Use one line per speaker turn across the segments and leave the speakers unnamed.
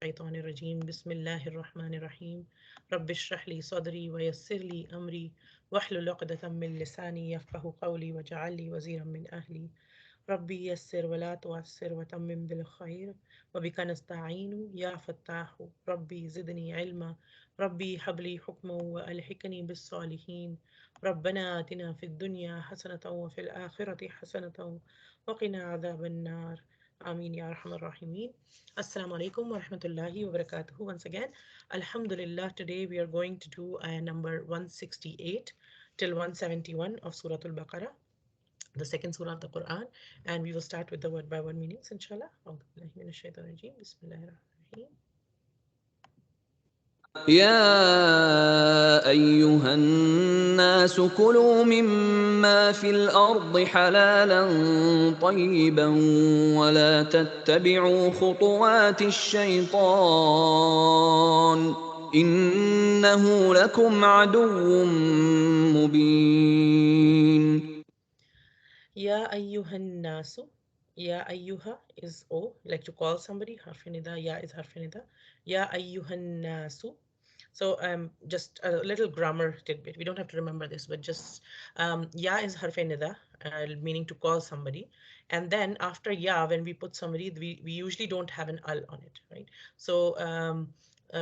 الشيطان الرجيم بسم الله الرحمن الرحيم رب اشرح لي صدري ويسر لي أمري واحلل عقدة من لساني يفقه قولي واجعل لي وزيرا من أهلي ربي يسر ولا تعسر وتمم بالخير وبك نستعين يا فتاح ربي زدني علما ربي هب لي حكما وألحقني بالصالحين ربنا آتنا في الدنيا حسنة وفي الآخرة حسنة وقنا عذاب النار آمين يا أرحم الراحمين. Assalamu alaikum wa rahmatullahi wa barakatuhu. Once again, Alhamdulillah, today we are going to do ayah number 168 till 171 of Surah Al-Baqarah, the second surah of the Quran, and we will start with the word by word meanings, inshallah. A'udhu billahi minash shaitanir rajeem. Bismillahir-rahmanir-rahim.
يا أيها الناس كلوا مما في الأرض حلالا طيبا ولا تتبعوا خطوات الشيطان إنه لكم عدو مبين.
Ya ayyuhan nasu. Ya ayyuha is O, like to call somebody. Harfinida. Ya is harfinida. Ya ayyuhan nasu. So just a little grammar tidbit. We don't have to remember this, but just ya is harfinida, meaning to call somebody. And then after ya, when we put somebody, we usually don't have an al on it, right? So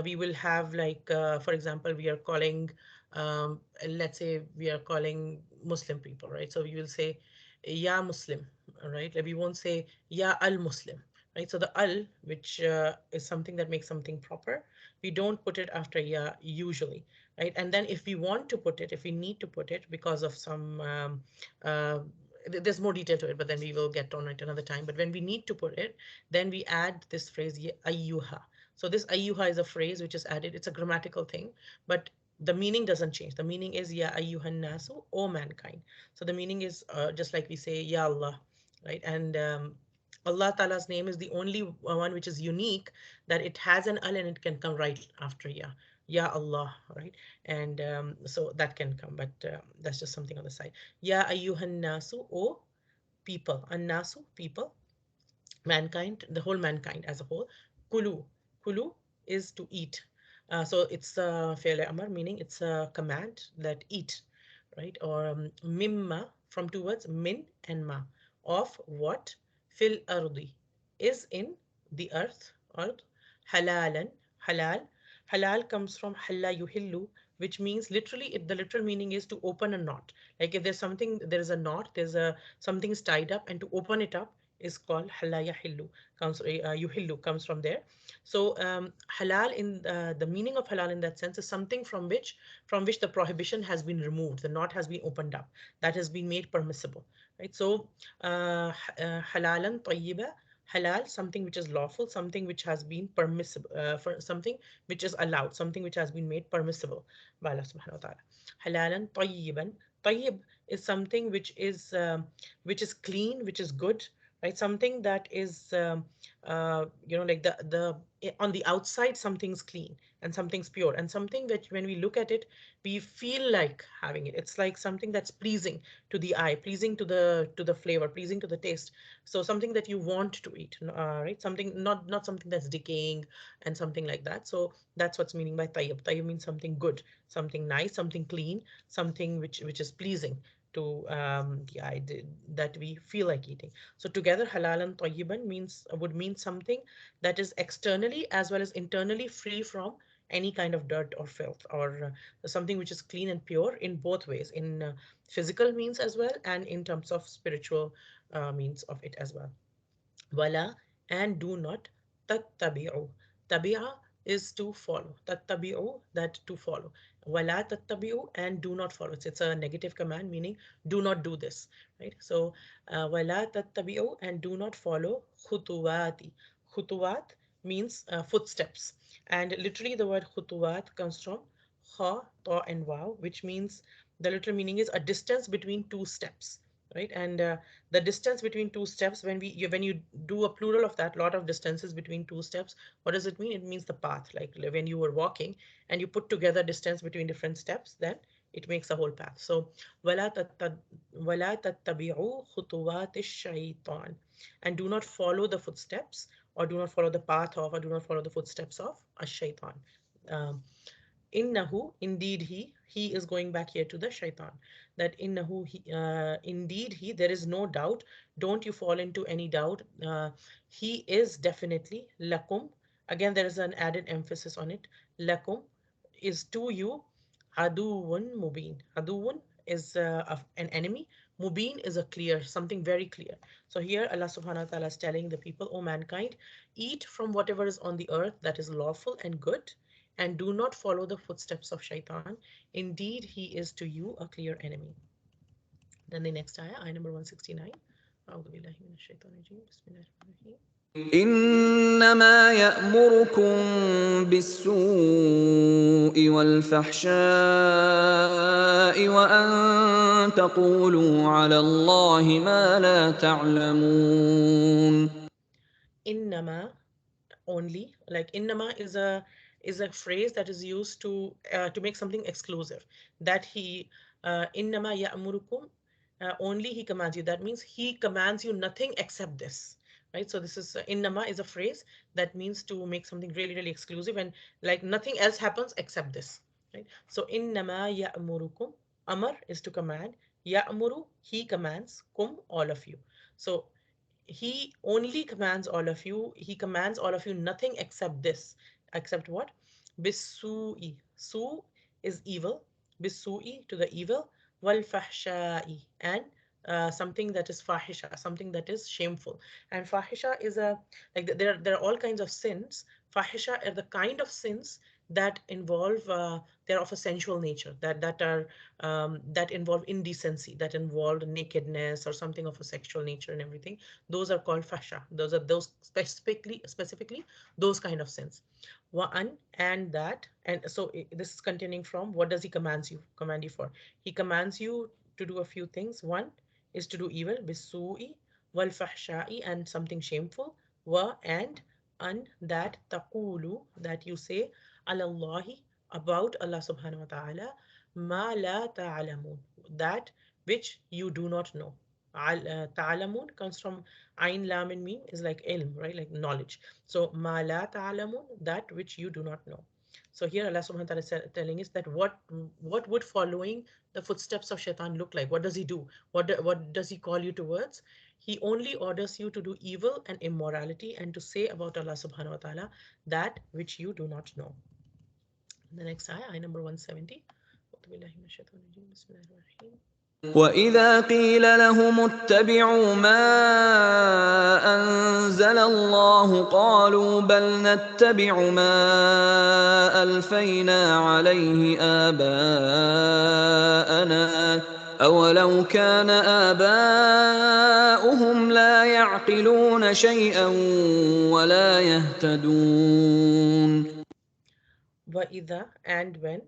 we will have like, for example, we are calling, let's say we are calling Muslim people, right? So we will say Ya Muslim, right? Like we won't say Ya Al Muslim, right? So the Al, which is something that makes something proper, we don't put it after Ya usually, right? And then if we want to put it, if we need to put it because of some, uh, there's more detail to it, but then we will get on it another time. But when we need to put it, then we add this phrase ayyuha. So this ayyuha is a phrase which is added. It's a grammatical thing, but the meaning doesn't change. The meaning is ya ayyuhan nasu, O mankind. So the meaning is just like we say ya Allah, right? And Allah Ta'ala's name is the only one which is unique, that it has an al and it can come right after ya. Ya Allah, right? And so that can come, but that's just something on the side. Ya ayyuhan nasu, O people. An nasu, people. Mankind, the whole mankind as a whole. Kulu. Kulu is to eat. So it's a fi'l amr, meaning it's a command that eat, right? Or mimma, from two words, min and ma, of what? Fil ardi, is in the earth, ard. Halalan, halal. Halal comes from halla yuhillu, which means literally, the literal meaning is to open a knot. Like if there's something, there is a knot, there's a something is tied up, and to open it up is called halla yahillu. Comes yuhillu comes from there. So halal, in the meaning of halal in that sense, is something from which the prohibition has been removed, the knot has been opened up, that has been made permissible, right? So halalan tayyiba, halal, something which is lawful, something which has been permissible, for something which is allowed, something which has been made permissible by Allah subhanahu wa ta'ala. Halalan tayyiban. Tayyib is something which is clean, which is good, right? Something that is like the on the outside something's clean and something's pure, and something that when we look at it, we feel like having it. It's like something that's pleasing to the eye, pleasing to the flavor, pleasing to the taste. So something that you want to eat, right? Something, not something that's decaying and something like that. So that's what's meaning by tayyib. Tayyib means something good, something nice, something clean, something which is pleasing to the eye, that we feel like eating. So together, halal and tayyiban would mean something that is externally as well as internally free from any kind of dirt or filth, or something which is clean and pure in both ways, in physical means as well, and in terms of spiritual means of it as well. Wala, and do not. Tattabi'u. Tabi'a is to follow. Tattabi'u, that to follow. Wala tattabi'u, and do not follow. It's a negative command, meaning do not do this, right? So wala tattabi'u, and do not follow khutuwati. Khutuwat means footsteps, and literally the word khutuwat comes from kha, ta, and waw, which means, the literal meaning is a distance between two steps, right? And the distance between two steps, when you do a plural of that, lot of distances between two steps, what does it mean? It means the path. Like when you were walking and you put together distance between different steps, then it makes a whole path. So wala tattabi'u khutuwat ash-shaytan, and do not follow the footsteps or do not follow the path of, or do not follow the footsteps of ash-shaytan. Um, Innahu, indeed he is going back here to the shaitan. That innahu, indeed he, there is no doubt. Don't you fall into any doubt. He is definitely lakum. Again, there is an added emphasis on it. Lakum is to you. Aduun mubin. Aduun is an enemy. Mubin is a clear, something very clear. So here Allah subhanahu wa ta'ala is telling the people, O mankind, eat from whatever is on the earth that is lawful and good, and do not follow the footsteps of shaitan. Indeed, he is to you a clear enemy. Then the next ayah, ayah number 169. أعوذ بالله من الشيطان الرجيم. بسم الله الرحمن الرحيم.
إنما يأمركم بالسوء والفحشاء وأن تقولوا على الله ما لا تعلمون.
إنما, only, like innama is a phrase that is used to make something exclusive, that he innama ya'murukum, only he commands you, that means he commands you nothing except this, right? So this is innama is a phrase that means to make something really really exclusive, and like nothing else happens except this, right? So innama ya'murukum, amar is to command, ya'muru he commands, kum all of you. So he only commands all of you. He commands all of you nothing except this. Except what? Bisu'i. Su is evil. Bisu'i, to the evil. Wal fahsha'i. And something that is fahisha, something that is shameful. And fahisha is a, like there are all kinds of sins. Fahisha are the kind of sins that involve they're of a sensual nature, that are that involve indecency, that involve nakedness or something of a sexual nature and everything. Those are called fasha. Those are those specifically those kind of sins. One, and that, and so this is continuing from what does he command you for? He commands you to do a few things. One is to do evil, bisu'i wal fahsha'i, and something shameful. Wa, and that taqulu, that you say, alallahi, about Allah subhanahu wa ta'ala, ma la ta'alamun, that which you do not know. Ta'alamun comes from Ain Lam and Mim, is like ilm, right? Like knowledge. So ma la ta'alamun, that which you do not know. So here Allah subhanahu wa ta'ala is telling us that what would following the footsteps of shaitan look like? What does he do? What does he call you towards? He only orders you to do evil and immorality and to say about Allah subhanahu wa ta'ala that which you do not know. The next ayah, ayah number 170.
وإذا قيل لهم اتبعوا ما أنزل الله قالوا بل نتبع ما ألفينا عليه آباءنا أولو كان آباؤهم لا يعقلون شيئا ولا يهتدون.
Wa'idha, and when,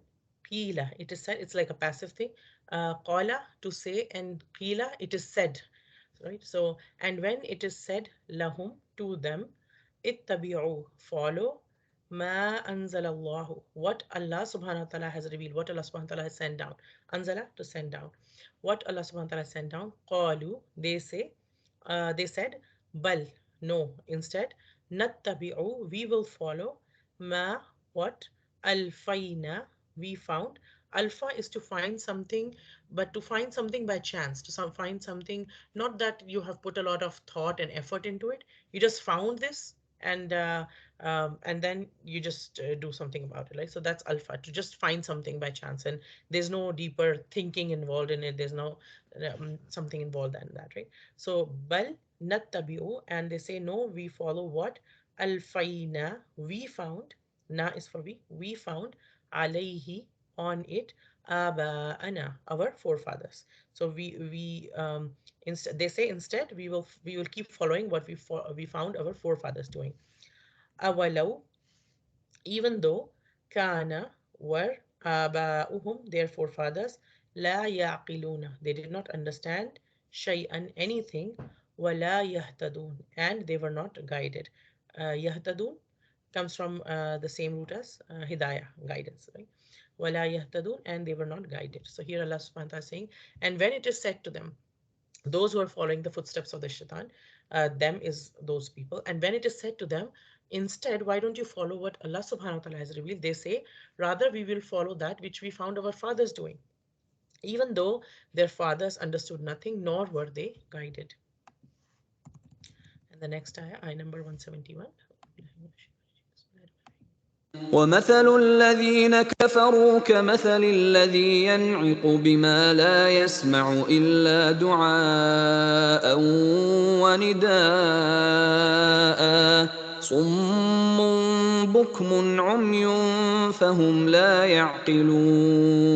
qila, it is said, it's like a passive thing. Qala, to say, and qila, it is said, right? So, and when it is said, lahum, to them, ittabi'u, follow, ma anzalallahu, what Allah subhanahu wa ta'ala has revealed, what Allah subhanahu wa ta'ala has sent down. Anzala, to send down. What Allah subhanahu wa ta'ala sent down, qalu, they said, bal, no, instead, nattabi'u, we will follow, ma, what, alfaina, we found. Alpha is to find something, but to find something by chance, to find something, not that you have put a lot of thought and effort into it. You just found this, and then you just do something about it, right? So that's alpha, to just find something by chance, and there's no deeper thinking involved in it. There's no something involved in that, right? So bal nattabi'u, and they say no, we follow what, alfaina, we found, na is for we found, alayhi, on it, aba'ana, our forefathers. So instead, they say instead we will keep following what we found our forefathers doing. Awalau, even though, kana, were, aba'uhum, their forefathers, la yaqiluna, they did not understand, shay'an, anything, wala yahtadun, and they were not guided. Yahtadun comes from the same root as hidayah, guidance, right? Wala yahtadun, and they were not guided. So here Allah subhanahu wa ta'ala is saying, and when it is said to them, those who are following the footsteps of the shaitan, them is those people. And when it is said to them, instead, why don't you follow what Allah subhanahu wa ta'ala has revealed? They say, rather, we will follow that which we found our fathers doing, even though their fathers understood nothing, nor were they guided. And the next ayah, ayah number 171.
ومثل الذين كفروا كمثل الذي ينعق بما لا يسمع إلا دعاء ونداء صم بكم عمي فهم لا يعقلون.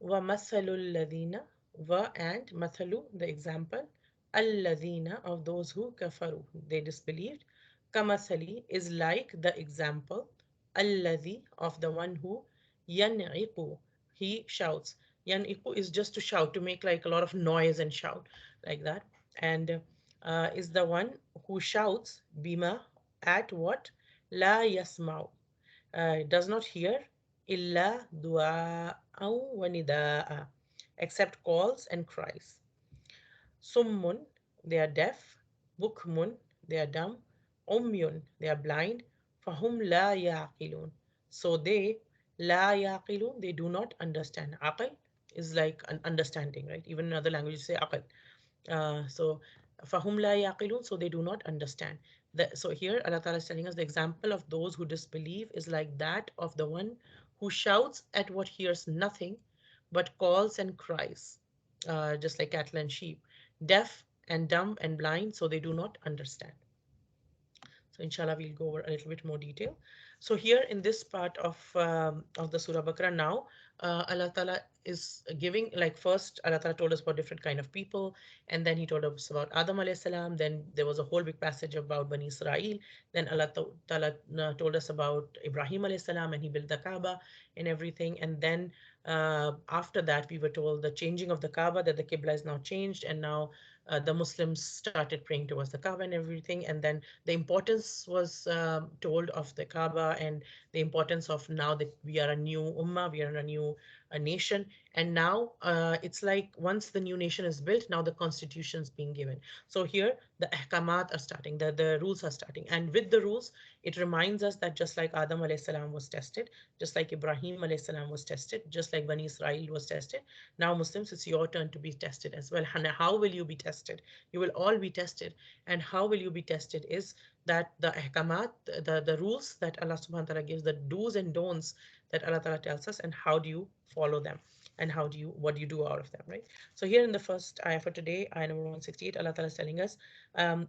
وَمَثَلُ الَّذِينَ wa and mathalu, the example, alladhina, of those who kafaru, they disbelieved, kamathali is like the example, alladhi, of the one who yan'iqu, he shouts. Yan'iqu is just to shout, to make like a lot of noise and shout like that, and is the one who shouts bima, at what, la yasma'u, does not hear, illa du'a'an wa nida'a, except calls and cries. Summun, they are deaf. Bukmun, they are dumb. Umyun, they are blind. Fahum la yaqilun, so they, la yaqilun, they do not understand. Aql is like an understanding, right? Even in other languages say aql. So fahum la yaqilun, so they do not understand. So here Allah Ta'ala is telling us the example of those who disbelieve is like that of the one who shouts at what hears nothing but calls and cries, just like cattle and sheep, deaf and dumb and blind, so they do not understand. So inshallah, we'll go over a little bit more detail. So here in this part of the Surah Baqarah now, Allah Ta'ala is giving, like, first Allah Ta'ala told us about different kind of people, and then He told us about Adam alayhi salam. Then there was a whole big passage about Bani Israel. Then Allah Ta'ala told us about Ibrahim alayhi salam, and he built the Kaaba and everything. And then after that, we were told the changing of the Kaaba, that the Qibla is now changed, and now the Muslims started praying towards the Kaaba and everything. And then the importance was told of the Kaaba, and the importance of now that we are a new ummah, we are a new a nation. And now it's like once the new nation is built, now the constitution is being given. So here the ahkamat are starting, the rules are starting. And with the rules, it reminds us that just like Adam alayhi salam was tested, just like Ibrahim alayhi salam was tested, just like Bani Israel was tested, now Muslims, it's your turn to be tested as well. And how will you be tested? You will all be tested. And how will you be tested is that the ahkamat, the rules that Allah subhanahu wa ta'ala gives, the do's and don'ts that Allah ta'ala tells us, and how do you follow them, and what do you do out of them, right? So here in the first ayah for today, ayah number 168, Allah ta'ala is telling us,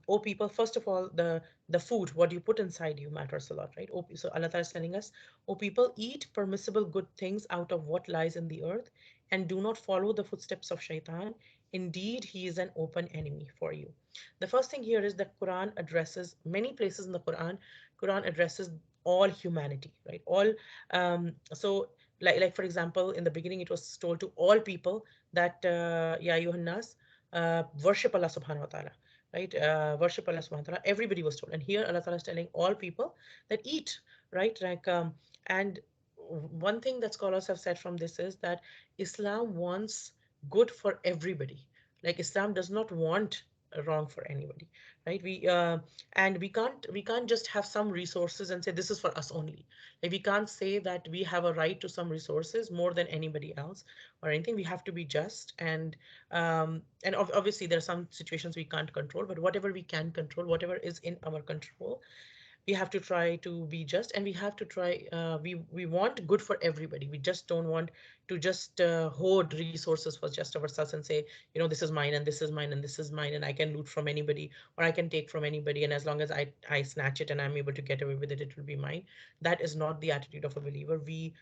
oh people, first of all, the food, what you put inside you matters a lot, right? So Allah ta'ala is telling us, oh people, eat permissible good things out of what lies in the earth, and do not follow the footsteps of shaitan. Indeed, he is an open enemy for you. The first thing here is that Quran addresses many places in the Quran addresses all humanity, right? All so like for example, in the beginning it was told to all people that ya ayyuhan nas, worship Allah subhanahu wa ta'ala, right? Worship Allah subhanahu wa ta'ala. Everybody was told. And here Allah Ta'ala is telling all people that eat, right? Like and one thing that scholars have said from this is that Islam wants good for everybody. Like Islam does not want wrong for anybody, right? And we can't just have some resources and say this is for us only. Like we can't say that we have a right to some resources more than anybody else or anything. We have to be just, and obviously there are some situations we can't control, but whatever we can control, whatever is in our control, we have to try to be just, and we have to try, we want good for everybody. We just don't want to just hoard resources for just ourselves and say, this is mine and this is mine and this is mine, and I can loot from anybody or I can take from anybody, and as long as I snatch it and I'm able to get away with it, it will be mine. That is not the attitude of a believer. We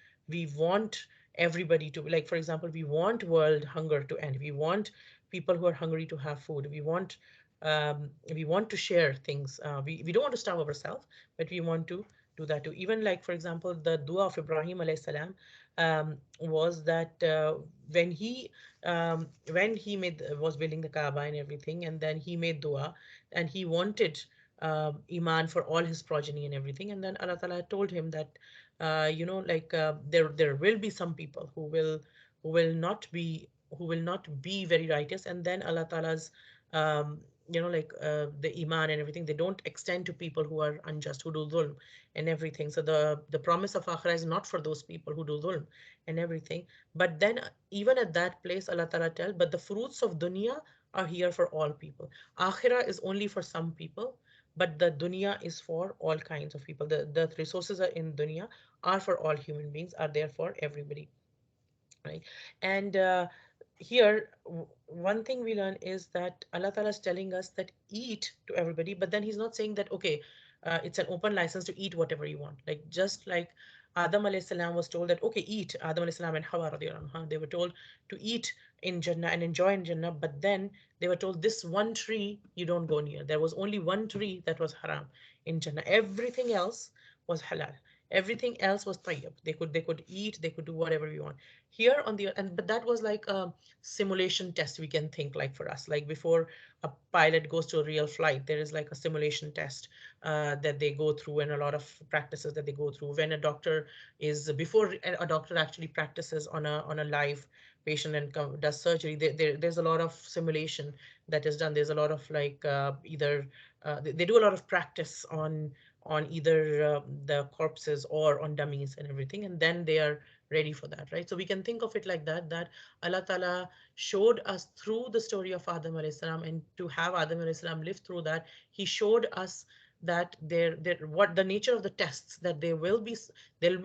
want everybody to, like for example, we want world hunger to end. We want people who are hungry to have food. We want to share things. We don't want to starve ourselves, but we want to do that too. Even like, for example, the dua of Ibrahim alayhi salam was that when he was building the Kaaba and everything, and then he made dua, and he wanted iman for all his progeny and everything, and then Allah Ta'ala told him that there will be some people who will not be very righteous, and then Allah Ta'ala's the iman and everything, they don't extend to people who are unjust, who do dhulm and everything. So the promise of akhirah is not for those people who do dhulm and everything. But then even at that place, Allah Ta'ala tell, but the fruits of dunya are here for all people. Akhirah is only for some people, but the dunya is for all kinds of people. The resources are in dunya are for all human beings, are there for everybody, right? And here, one thing we learn is that Allah Ta'ala is telling us that eat to everybody, but then He's not saying that, okay, it's an open license to eat whatever you want. Like, just like Adam alayhi salam was told that, okay, eat, Adam alayhi salam and Hawa radiallahu anha, they were told to eat in Jannah and enjoy in Jannah, but then they were told this one tree you don't go near. There was only one tree that was haram in Jannah. Everything else was halal. Everything else was tayyib. They could eat, they could do whatever we want. Here on the and but that was like a simulation test, we can think, like for us, like before a pilot goes to a real flight, there is like a simulation test that they go through, and a lot of practices that they go through. When a doctor is before a doctor actually practices on a live patient and does surgery, there's a lot of simulation that is done. There's a lot of like either they do a lot of practice on either the corpses or on dummies and everything, and then they are ready for that, right? So we can think of it like that, that Allah Ta'ala showed us through the story of Adam alayhi salam, and to have Adam alayhi salam live through that, he showed us that there what the nature of the tests, that there will be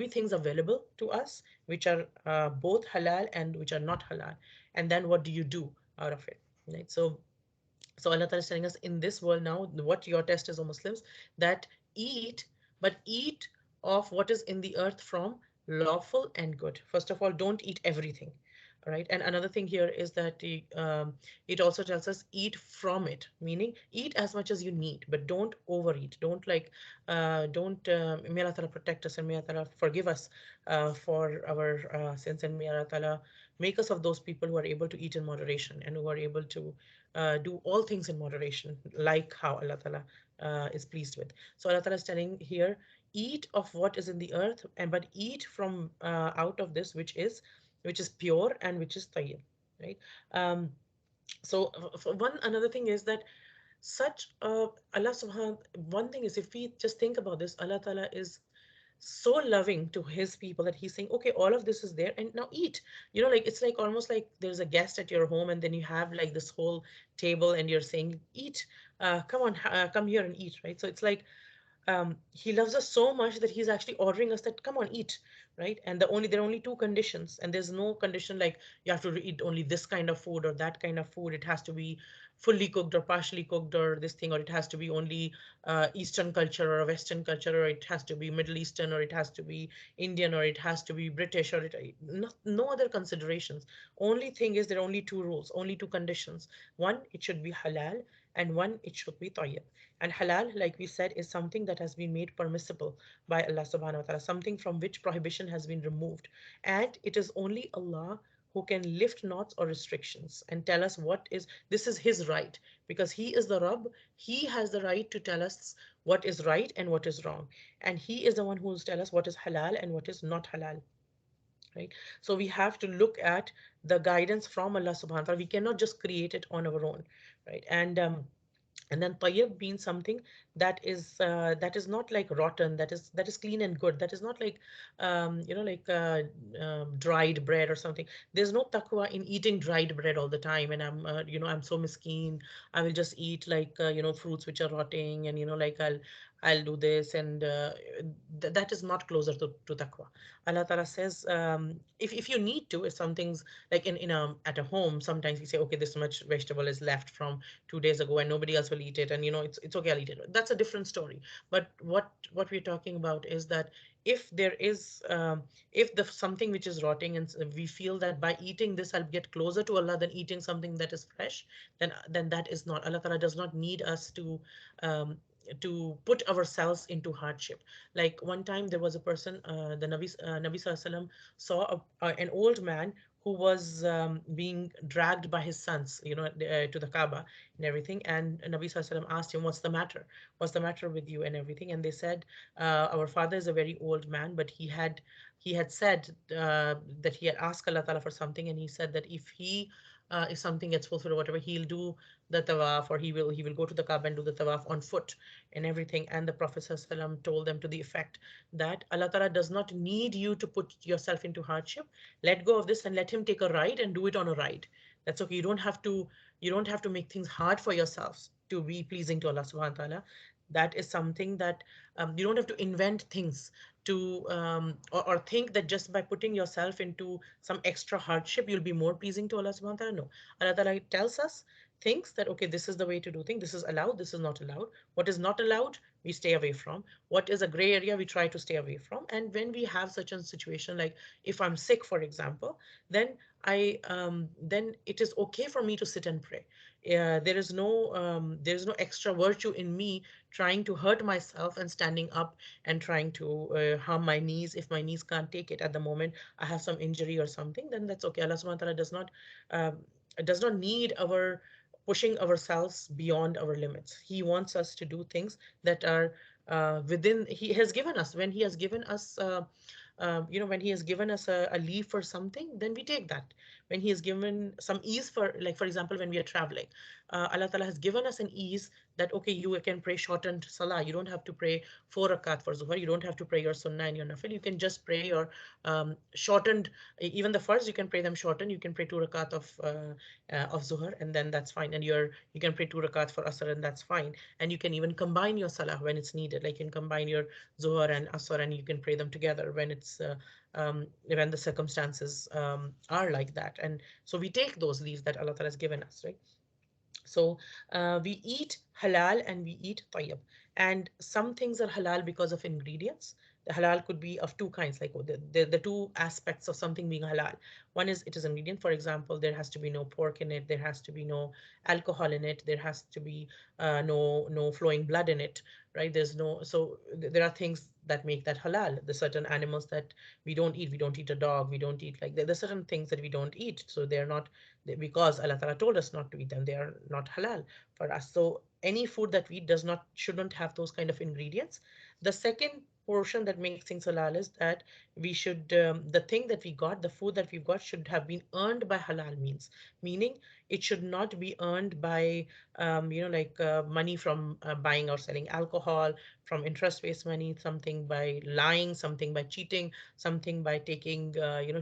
things available to us which are both halal and which are not halal, and then what do you do out of it, right? So Allah Ta'ala is telling us in this world now, what your test is, O Muslims, that eat, but eat of what is in the earth from lawful and good. First of all, don't eat everything. All right. And another thing here is that it also tells us eat from it, meaning eat as much as you need, but don't overeat. Don't, may Allah Ta'ala protect us, and may Allah Ta'ala forgive us for our sins, and may Allah Ta'ala make us of those people who are able to eat in moderation and who are able to do all things in moderation, like how Allah Ta'ala is pleased with. So Allah Ta'ala is telling here, eat of what is in the earth, and but eat from out of this which is pure and which is tayyib, right? Um, so one another thing is that such Allah subhanahu one thing is, if we just think about this, Allah Ta'ala is so loving to his people that he's saying, okay, all of this is there and now eat. Like it's like almost like there's a guest at your home, and then you have like this whole table and you're saying, eat, come on, come here and eat, right? So it's like he loves us so much that he's actually ordering us that come on, eat, right? And there are only two conditions, and there's no condition like you have to eat only this kind of food or that kind of food. It has to be fully cooked or partially cooked or this thing, or it has to be only Eastern culture or Western culture, or it has to be Middle Eastern, or it has to be Indian, or it has to be British, or no other considerations. Only thing is, there are only two rules, only two conditions. One, it should be halal, and one, it should be tayyib. And halal, like we said, is something that has been made permissible by Allah subhanahu wa ta'ala, something from which prohibition has been removed. And it is only Allah who can lift knots or restrictions and tell us this is His right, because He is the Rabb. He has the right to tell us what is right and what is wrong. And He is the one who will tell us what is halal and what is not halal. Right? So we have to look at the guidance from Allah subhanahu wa ta'ala. We cannot just create it on our own. Right? And then tayyib means something that is not like rotten, that is clean and good, that is not like like dried bread or something. There's no taqwa in eating dried bread all the time, and I'm so miskeen, I will just eat like fruits which are rotting, and like I'll do this, and that is not closer to taqwa. Allah Ta'ala says, if you need to, if something's like in at a home, sometimes we say, okay, this much vegetable is left from 2 days ago and nobody else will eat it, and it's okay, I'll eat it. That's a different story. But what we're talking about is that if there is if the something which is rotting, and we feel that by eating this I'll get closer to Allah than eating something that is fresh, then that is not. Allah Ta'ala does not need us um, to put ourselves into hardship. Like one time there was a person, the Nabi Sallallahu Alaihi Wasallam saw an old man who was being dragged by his sons, to the Kaaba and everything. And Nabi Sallallahu Alaihi Wasallam asked him, "What's the matter? What's the matter with you?" and everything. And they said, "Our father is a very old man, but he had said that he had asked Allah Ta'ala for something, and he said that if he if something gets fulfilled or whatever, he'll do the tawaf, or he will go to the Kaaba and do the tawaf on foot and everything. And the Prophet ﷺ told them to the effect that Allah Ta'ala does not need you to put yourself into hardship. Let go of this and let him take a ride and do it on a ride. That's okay. You don't have to make things hard for yourselves to be pleasing to Allah subhanahu wa ta'ala. That is something that you don't have to invent things to or think that just by putting yourself into some extra hardship you'll be more pleasing to Allah subhanahu wa ta'ala. No. Allah Ta'ala tells us things that okay, this is the way to do things, this is allowed, this is not allowed. What is not allowed, we stay away from. What is a gray area, we try to stay away from. And when we have such a situation, like if I'm sick, for example, then then it is okay for me to sit and pray. There is no extra virtue in me trying to hurt myself and standing up and trying to harm my knees. If my knees can't take it at the moment, I have some injury or something, then that's okay. Allah subhanahu wa ta'ala um, does not need our pushing ourselves beyond our limits. He wants us to do things that are within. He has given us, when he has given us when he has given us a leave for something, then we take that. When he has given some ease, for like for example, when we are traveling, Allah Ta'ala has given us an ease that okay, you can pray shortened salah. You don't have to pray 4 rakat for zuhr. You don't have to pray your sunnah and your nafil. You can just pray your shortened. Even the first, you can pray them shortened. You can pray 2 rakat of zuhr, and then that's fine. And you can pray 2 rakat for asr, and that's fine. And you can even combine your salah when it's needed. Like you can combine your zuhr and asr, and you can pray them together when the circumstances are like that. And so we take those leaves that Allah Ta'ala has given us, right? So we eat halal and we eat tayyib. And some things are halal because of ingredients. The halal could be of two kinds, like the two aspects of something being halal. One is it is ingredient. For example, there has to be no pork in it. There has to be no alcohol in it. There has to be no flowing blood in it, right? There's no so there are things that make that halal. There's certain animals that we don't eat. We don't eat a dog. We don't eat there's certain things that we don't eat. So they're not because Allah Ta'ala told us not to eat them. They are not halal for us. So any food that we eat does not shouldn't have those kind of ingredients. The second portion that makes things halal is that we should the thing that we got, the food that we've got should have been earned by halal means, meaning it should not be earned by money from buying or selling alcohol, from interest-based money, something by lying, something by cheating, something by taking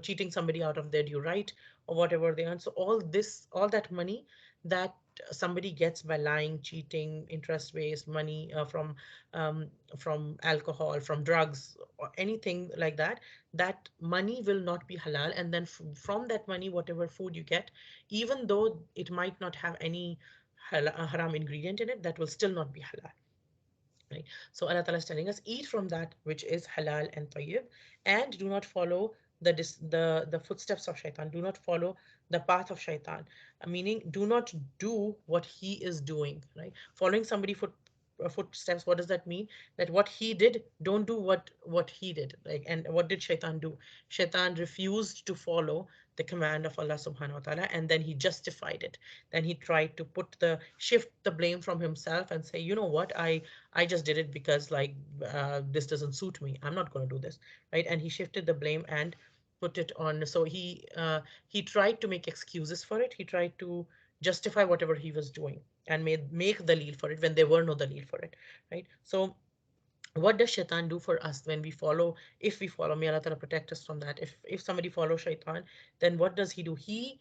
cheating somebody out of their due right, or whatever they earn. So all that money that somebody gets by lying, cheating, interest-based money from alcohol, from drugs, or anything like that, that money will not be halal. And then from that money, whatever food you get, even though it might not have any haram ingredient in it, that will still not be halal. Right? So Allah Ta'ala is telling us, eat from that which is halal and tayyib, and do not follow the footsteps of shaitan. Do not follow the path of shaitan. Meaning, do not do what he is doing. Right? Following somebody footsteps. What does that mean? That what he did, don't do what he did. Like, and what did shaitan do? Shaitan refused to follow the command of Allah Subhanahu wa Taala, and then he justified it. Then he tried to shift the blame from himself and say, you know what, I just did it because this doesn't suit me. I'm not going to do this, right? And he shifted the blame and put it on. So he tried to make excuses for it. He tried to justify whatever he was doing and make dalil for it when there were no dalil for it, right? So what does shaitan do for us when we follow? If we follow, may Allah Ta'ala protect us from that. If somebody follows shaitan, then what does he do? He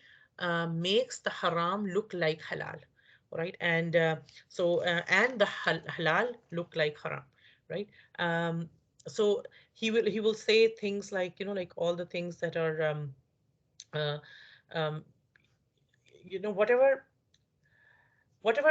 makes the haram look like halal, right? And the halal look like haram, right? So he will say things like, like all the things that are uh, um, whatever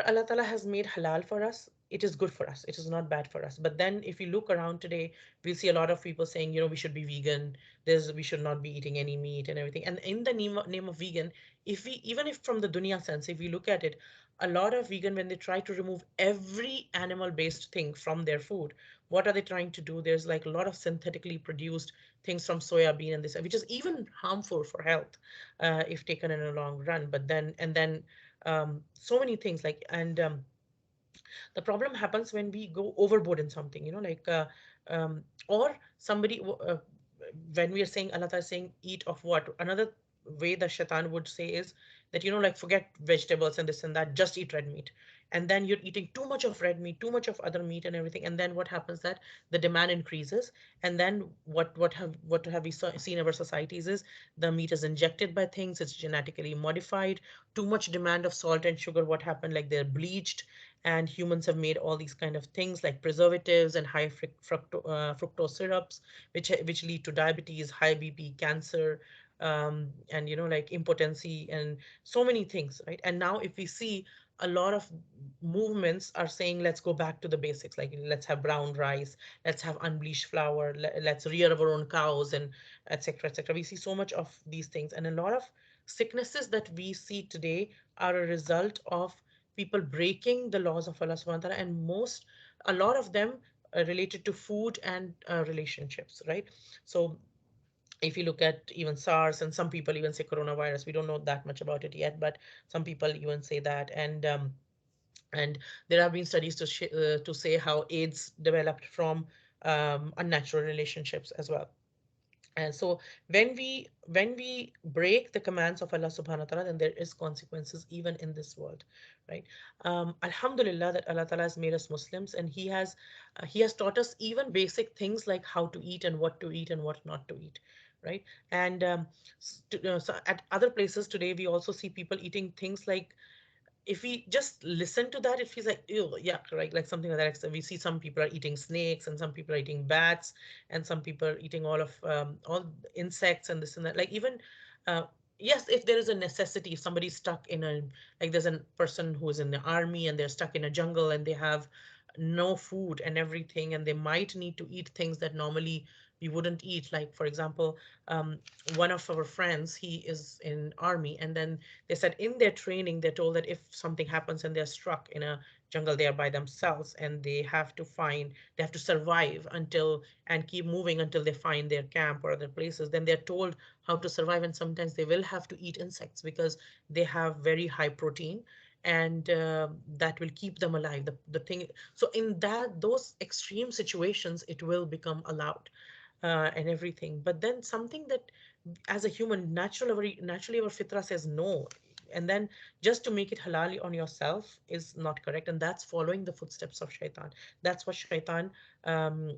Allah Ta'ala has made halal for us, it is good for us. It is not bad for us. But then if you look around today, we'll see a lot of people saying, we should be vegan. We should not be eating any meat and everything. And in the name of vegan, even if from the dunya sense, if we look at it, a lot of vegan, when they try to remove every animal based thing from their food, what are they trying to do? There's like a lot of synthetically produced things from soya bean and this, which is even harmful for health if taken in a long run. But then so many things the problem happens when we go overboard in something, or somebody when we are saying Allah Ta'ala is saying eat of what another way the shaitan would say is that, like, forget vegetables and this and that, just eat red meat. And then you're eating too much of red meat, too much of other meat and everything. And then what happens, that the demand increases. And then what have we seen in our societies is the meat is injected by things, it's genetically modified, too much demand of salt and sugar. What happened, like, they're bleached, and humans have made all these kind of things like preservatives and high fructose syrups, which lead to diabetes, high BP, cancer, and like impotency and so many things, right? And now if we see, a lot of movements are saying, let's go back to the basics, like, let's have brown rice, let's have unbleached flour, let's rear our own cows, and etc., etc. We see so much of these things, and a lot of sicknesses that we see today are a result of people breaking the laws of Allah subhanahu wa ta'ala, and a lot of them related to food and relationships, right? So if you look at even SARS, and some people even say coronavirus, we don't know that much about it yet, but some people even say that. And there have been studies to say how AIDS developed from unnatural relationships as well. And so when we break the commands of Allah subhanahu wa ta'ala, then there is consequences even in this world, right? Alhamdulillah that Allah ta'ala has made us Muslims, and He has taught us even basic things like how to eat and what to eat and what not to eat, right? And so at other places today, we also see people eating things like, if we just listen to that, it feels like, ew, yuck, right? Like something like that. So we see some people are eating snakes, and some people are eating bats, and some people are eating all insects and this and that. Like, even, uh, yes, if there is a necessity, if somebody's stuck in a, like, there's a person who is in the army and they're stuck in a jungle and they have no food and everything, and they might need to eat things that normally we wouldn't eat. Like, for example, one of our friends, he is in army, and then they said in their training, they're told that if something happens and they're struck in a jungle, they are by themselves, and they have to survive until, and keep moving until they find their camp or other places. Then they're told how to survive, and sometimes they will have to eat insects because they have very high protein, and that will keep them alive. The thing, so in those extreme situations, it will become allowed, and everything. But then something that, as a human, naturally our fitra says no, and then just to make it halal on yourself is not correct, and that's following the footsteps of shaitan. That's what shaitan, um,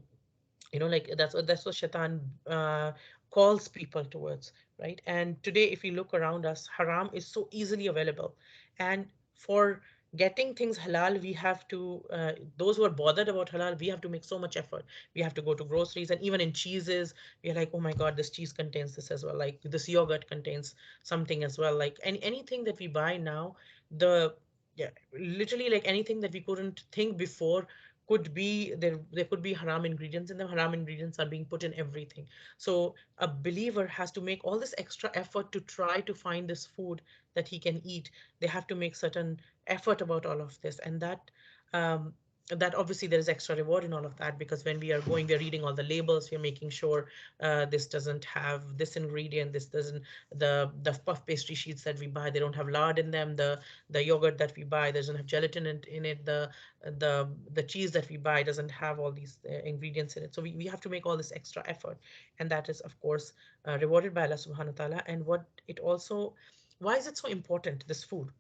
like, that's what shaitan calls people towards, right? And today, if you look around us, haram is so easily available, and for getting things halal, we have to, those who are bothered about halal, we have to make so much effort. We have to go to groceries, and even in cheeses, we are like, oh my god, this cheese contains this as well, like this yogurt contains something as well, like anything that we buy now, the yeah, literally, like, anything that we couldn't think before could be there could be haram ingredients in them. Haram ingredients are being put in everything. So a believer has to make all this extra effort to try to find this food that he can eat. They have to make certain effort about all of this, and um, that obviously there is extra reward in all of that, because when we are going, we are reading all the labels, we are making sure this doesn't have this ingredient, this doesn't, the puff pastry sheets that we buy, they don't have lard in them, the yogurt that we buy doesn't have gelatin in it, the cheese that we buy doesn't have all these ingredients in it. So we have to make all this extra effort, and that is, of course, rewarded by Allah subhanahu wa ta'ala. And what it also, why is it so important, this food?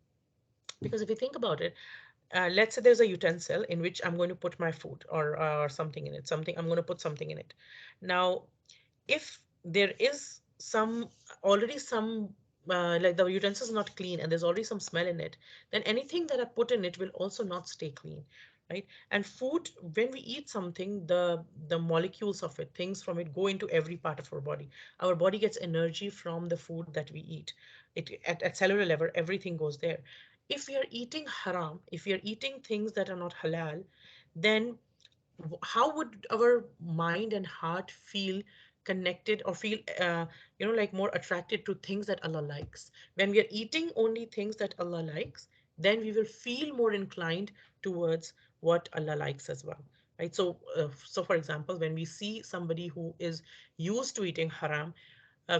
Because if you think about it, let's say there's a utensil in which I'm going to put my food, or something in it, something I'm going to put something in it. Now, if there is some like the utensil is not clean and there's already some smell in it, then anything that I put in it will also not stay clean, right? And food, when we eat something, the molecules of it, things from it, go into every part of our body. Our body gets energy from the food that we eat. At cellular level, everything goes there. If we are eating haram, if we are eating things that are not halal, then how would our mind and heart feel connected, or feel like more attracted to things that Allah likes? When we are eating only things that Allah likes, then we will feel more inclined towards what Allah likes as well, right? So for example, when we see somebody who is used to eating haram,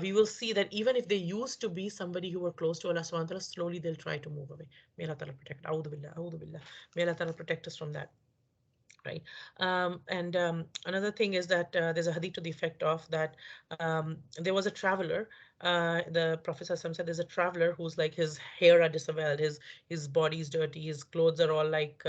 we will see that even if they used to be somebody who were close to Allah subhanahu wa ta'ala, slowly they'll try to move away. May Allah ta'ala protect. A'udhu billah, a'udhu billah. May Allah ta'ala protect us from that. right? And Another thing is that there's a hadith to the effect of that there was a traveler. The Prophet ﷺ said there's a traveler who's like his hair are disheveled, his body's dirty, his clothes are all like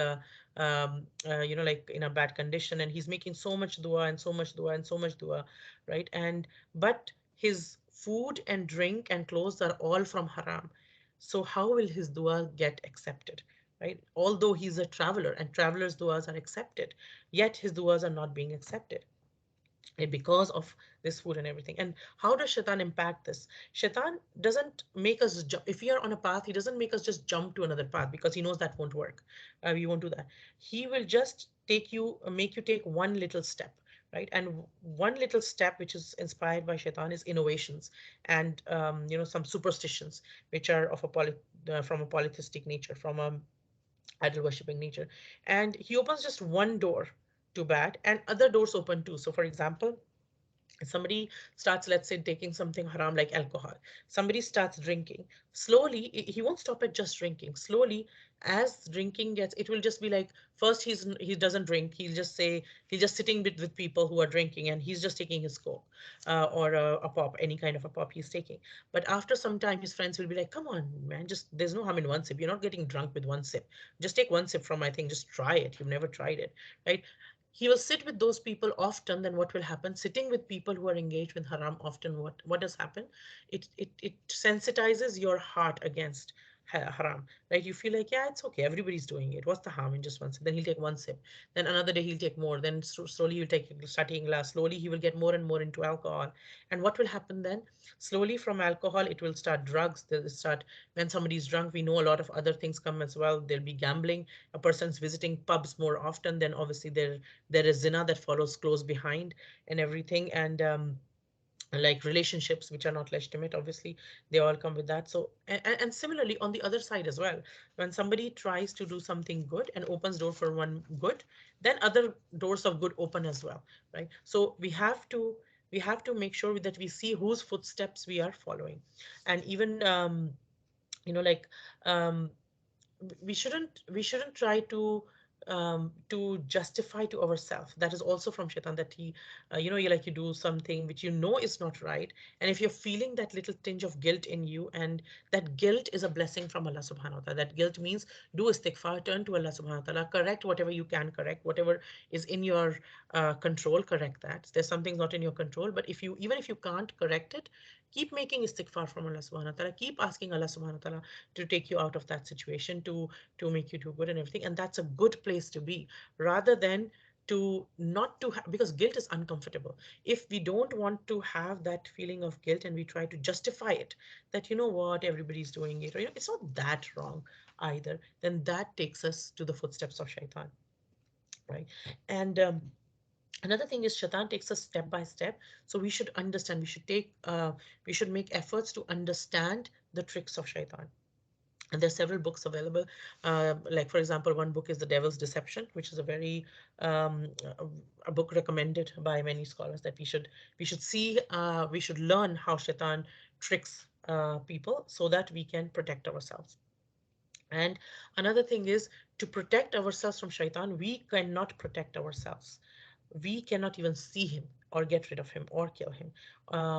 like in a bad condition, and he's making so much dua and so much dua and so much dua, right? And but his food and drink and clothes are all from haram. So how will his dua get accepted? Right? Although he's a traveler and travelers' du'as are accepted, yet his du'as are not being accepted because of this food and everything. And how does shaitan impact this? Shaitan doesn't make us jump. If we are on a path, he doesn't make us just jump to another path because he knows that won't work. We won't do that. He will just make you take one little step. Right, and one little step which is inspired by shaitan is innovations and some superstitions which are from a polytheistic nature, from a idol worshipping nature. And he opens just one door to bad and other doors open too. So for example, somebody starts, let's say, taking something haram like alcohol, somebody starts drinking, slowly he won't stop at just drinking. Slowly, as drinking gets, it will just be like, first he doesn't drink, he'll just say, he's just sitting with people who are drinking and he's just taking his coke, or a pop, any kind of a pop he's taking. But after some time his friends will be like, come on man, just there's no harm in one sip, you're not getting drunk with one sip, just take one sip from my thing, just try it, you've never tried it, right? He will sit with those people often. Then what will happen, sitting with people who are engaged with haram often, what does happen, it sensitizes your heart against haram, right? You feel like, yeah, it's okay, everybody's doing it, what's the harm in just one sip? Then he'll take one sip, then another day he'll take more, then slowly he'll start taking glass, slowly he will get more and more into alcohol. And what will happen then, slowly from alcohol it will start drugs, they'll start, when somebody's drunk, we know a lot of other things come as well, there'll be gambling, a person's visiting pubs more often, then obviously there is zina that follows close behind and everything. And like relationships which are not legitimate, obviously they all come with that. So and similarly on the other side as well, when somebody tries to do something good and opens door for one good, then other doors of good open as well, right? So we have to make sure that we see whose footsteps we are following. And even like um we shouldn't try to justify to ourselves. That is also from shaitan, that he you do something which you know is not right, and if you're feeling that little tinge of guilt in you, and that guilt is a blessing from Allah subhanahu wa ta'ala, that guilt means do istighfar, turn to Allah subhanahu wa ta'ala, correct whatever you can correct, whatever is in your control, correct that. There's something not in your control, but if you even if you can't correct it, keep making istighfar from Allah subhanahu wa ta'ala, keep asking Allah subhanahu wa ta'ala to take you out of that situation, to make you do good and everything. And that's a good place to be, rather than to not to have, because guilt is uncomfortable. If we don't want to have that feeling of guilt and we try to justify it, that you know what, everybody's doing it, or it's not that wrong either, then that takes us to the footsteps of shaitan, right? And another thing is shaitan takes us step by step. So we should understand, we should make efforts to understand the tricks of shaitan. And there's several books available. Like for example, one book is The Devil's Deception, which is a very um, a a book recommended by many scholars, that we should learn how shaitan tricks people so that we can protect ourselves. And another thing is, to protect ourselves from shaitan, we cannot protect ourselves. We cannot even see him or get rid of him or kill him.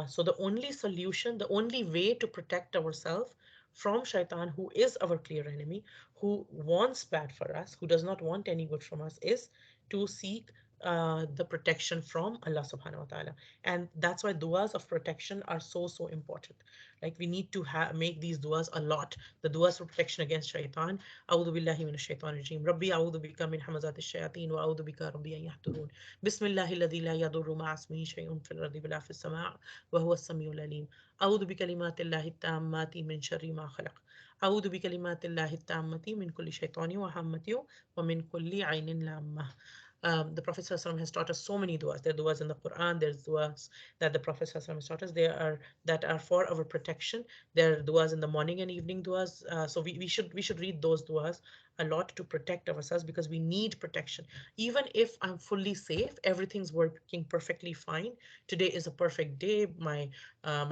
So the only solution, the only way to protect ourselves from shaitan, who is our clear enemy, who wants bad for us, who does not want any good from us, is to seek the protection from Allah subhanahu wa ta'ala. And that's why du'as of protection are so, so important. Like we need to make these du'as a lot. The du'as for protection against shaitan. أعوذ بالله من الشيطان الرجيم ربي أعوذ بك من همزات الشياطين وأعوذ بك ربي أن يحضرون بسم الله الذي لا يضر مع اسمه شيء في الأرض ولا في السماء وهو السميع العليم أعوذ بكلمات الله التامات من شر ما خلق أعوذ بكلمات الله التامة من كل شيطان وهمة ومن كل عين لامة. The Prophet ﷺ has taught us so many du'as. There are du'as in the Quran, there's du'as that the Prophet ﷺ has taught us. They are that are for our protection. There are du'as in the morning and evening du'as. So we should read those du'as a lot to protect ourselves because we need protection. Even if I'm fully safe, everything's working perfectly fine. Today is a perfect day. My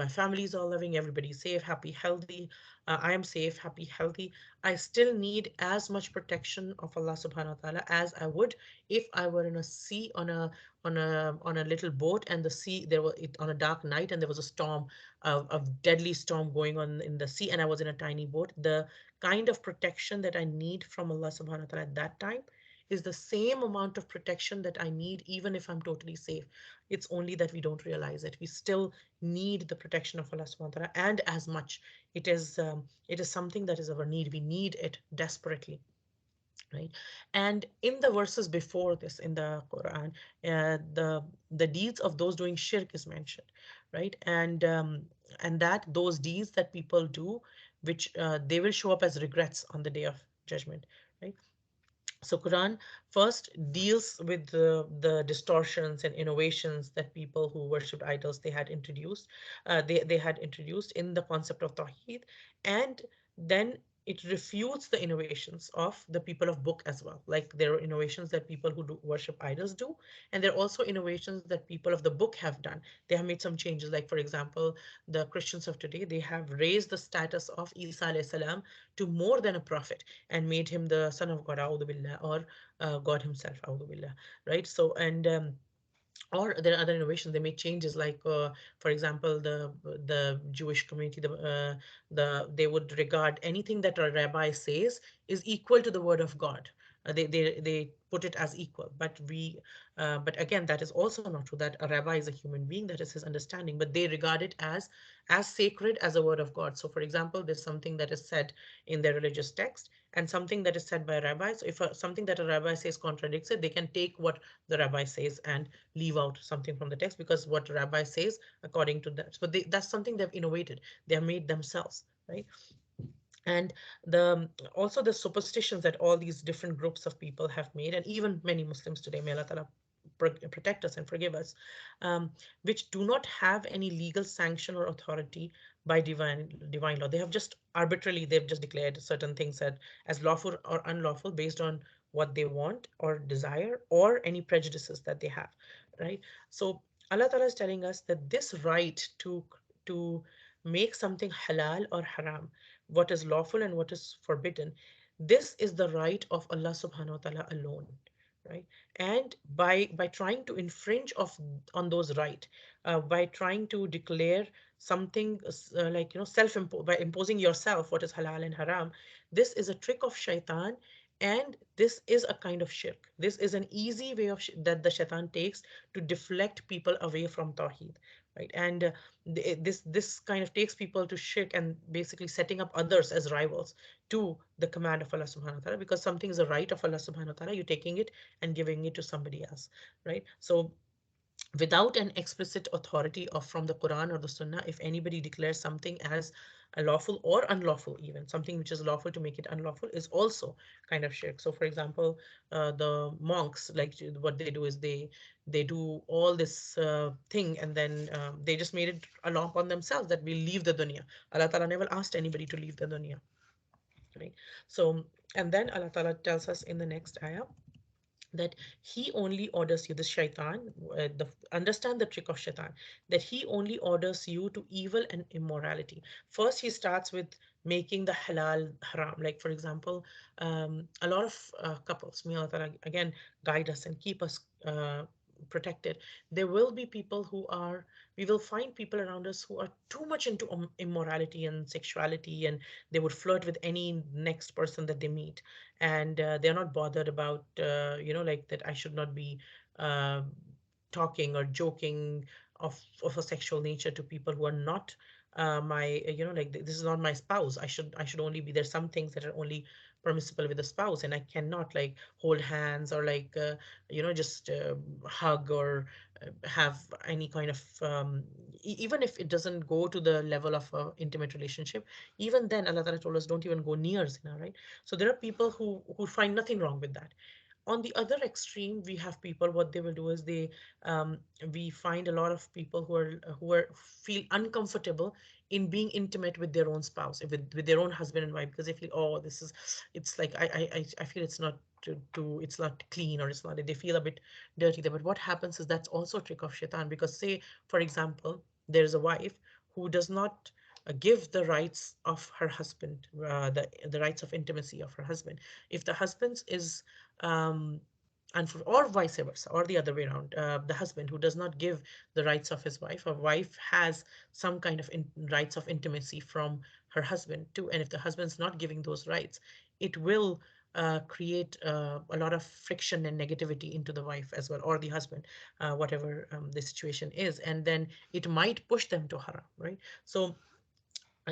family is all living, everybody's safe, happy, healthy. I am safe, happy, healthy. I still need as much protection of Allah subhanahu wa ta'ala as I would if I were in a sea on a little boat, and the sea there was it on a dark night, and there was a storm, a deadly storm going on in the sea, and I was in a tiny boat. The kind of protection that I need from Allah subhanahu wa ta'ala at that time is the same amount of protection that I need even if I'm totally safe. It's only that we don't realize it. We still need the protection of Allah subhanahu wa ta'ala, and as much. It is something that is our need. We need it desperately, right? And in the verses before this in the Quran, the deeds of those doing shirk is mentioned, right? And that those deeds that people do, which they will show up as regrets on the day of judgment, right? So Quran first deals with the distortions and innovations that people who worshipped idols they had introduced in the concept of Tawheed, and then it refutes the innovations of the people of book as well. Like there are innovations that people who do worship idols do, and there are also innovations that people of the book have done. They have made some changes. Like for example, the Christians of today, they have raised the status of Isa alayhi salam to more than a prophet and made him the son of God, a'udhu billah, or God himself, a'udhu billah, right? So, and or there are other innovations. They make changes, like for example, the Jewish community, they would regard anything that a rabbi says is equal to the word of God. They put it as equal, but again, that is also not true. That a rabbi is a human being, that is his understanding, but they regard it as sacred as a word of God. So for example, there's something that is said in their religious text and something that is said by a rabbi. So if something that a rabbi says contradicts it, they can take what the rabbi says and leave out something from the text, because what rabbi says according to that. But that's something they've innovated. They have made themselves, right? And the also the superstitions that all these different groups of people have made, and even many Muslims today, may Allah Ta'ala protect us and forgive us, which do not have any legal sanction or authority by divine law. They've just declared certain things as lawful or unlawful based on what they want or desire, or any prejudices that they have, right? So Allah Ta'ala is telling us that this right to make something halal or haram, what is lawful and what is forbidden, this is the right of Allah subhanahu wa ta'ala alone, right? And by trying to infringe of on those right, by trying to declare something like, self by imposing yourself what is halal and haram, this is a trick of shaitan, and this is a kind of shirk. This is an easy way that the shaitan takes to deflect people away from tawheed, right? And this kind of takes people to shirk, and basically setting up others as rivals to the command of Allah subhanahu wa ta'ala, because something is a right of Allah subhanahu wa ta'ala, you're taking it and giving it to somebody else, right? So without an explicit authority of from the Quran or the Sunnah, if anybody declares something as a lawful or unlawful, even something which is lawful to make it unlawful is also kind of shirk. So, for example, the monks, like what they do is they do all this thing, and then they just made it a law upon themselves that we leave the dunya. Allah Taala never asked anybody to leave the dunya, right? So, and then Allah Taala tells us in the next ayah that he only orders you, this shaitan, understand the trick of shaitan, that he only orders you to evil and immorality. First he starts with making the halal haram. Like for example, a lot of couples, may Allah Ta'ala again guide us and keep us protected. There will be people who are We will find people around us who are too much into immorality and sexuality, and they would flirt with any next person that they meet, and they're not bothered about like that I should not be uh, talking or joking of a sexual nature to people who are not my like this is not my spouse. I should only be, there's some things that are only permissible with a spouse, and I cannot like hold hands or like just hug or have any kind of even if it doesn't go to the level of a intimate relationship, even then Allah Ta'ala told us don't even go near zina, right? So there are people who find nothing wrong with that. on the other extreme, we have people, what they will do is um, we find a lot of people who are feel uncomfortable in being intimate with their own spouse, with their own husband and wife, because they feel, oh, this is, it's like I feel it's not it's not clean, or it's not, they feel a bit dirty there. But what happens is that's also a trick of shaitan, because say, for example, there's a wife who does not give the rights of her husband, the rights of intimacy of her husband. If the husband is um, and for, or vice versa, or the other way around, the husband who does not give the rights of his wife, a wife has some kind of rights of intimacy from her husband too, and if the husband's not giving those rights, it will create a lot of friction and negativity into the wife as well, or the husband, whatever the situation is, and then it might push them to haram, right? So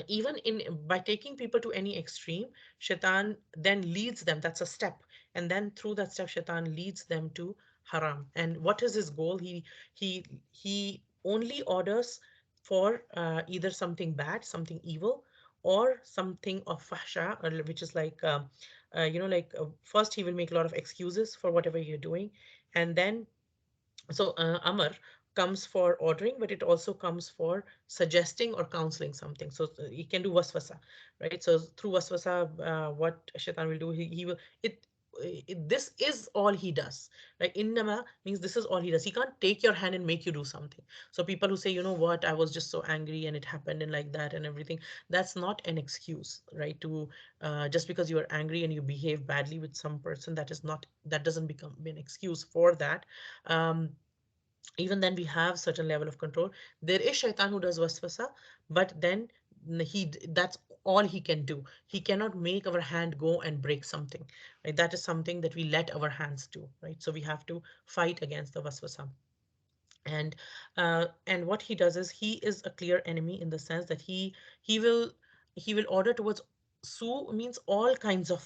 even in by taking people to any extreme, shaitan then leads them, that's a step, and then through that step shaitan leads them to haram. And what is his goal? He only orders for either something bad, something evil, or something of fahsha, which is like first he will make a lot of excuses for whatever you're doing, and then so Amar comes for ordering, but it also comes for suggesting or counseling something. So he can do waswasa, right? So through waswasa, what shaitan will do, he will this is all he does. Like innama means this is all he does. He can't take your hand and make you do something. So people who say, you know what, I was just so angry and it happened and like that and everything, that's not an excuse, right? To just because you are angry and you behave badly with some person, that is not, that doesn't become an excuse for that. Um, Even then we have certain level of control. There is shaitan who does waswasa, but then that's all he can do. He cannot make our hand go and break something, right? That is something that we let our hands do, right? So we have to fight against the waswasa. And what he does is he is a clear enemy in the sense that he will he will order towards su means all kinds of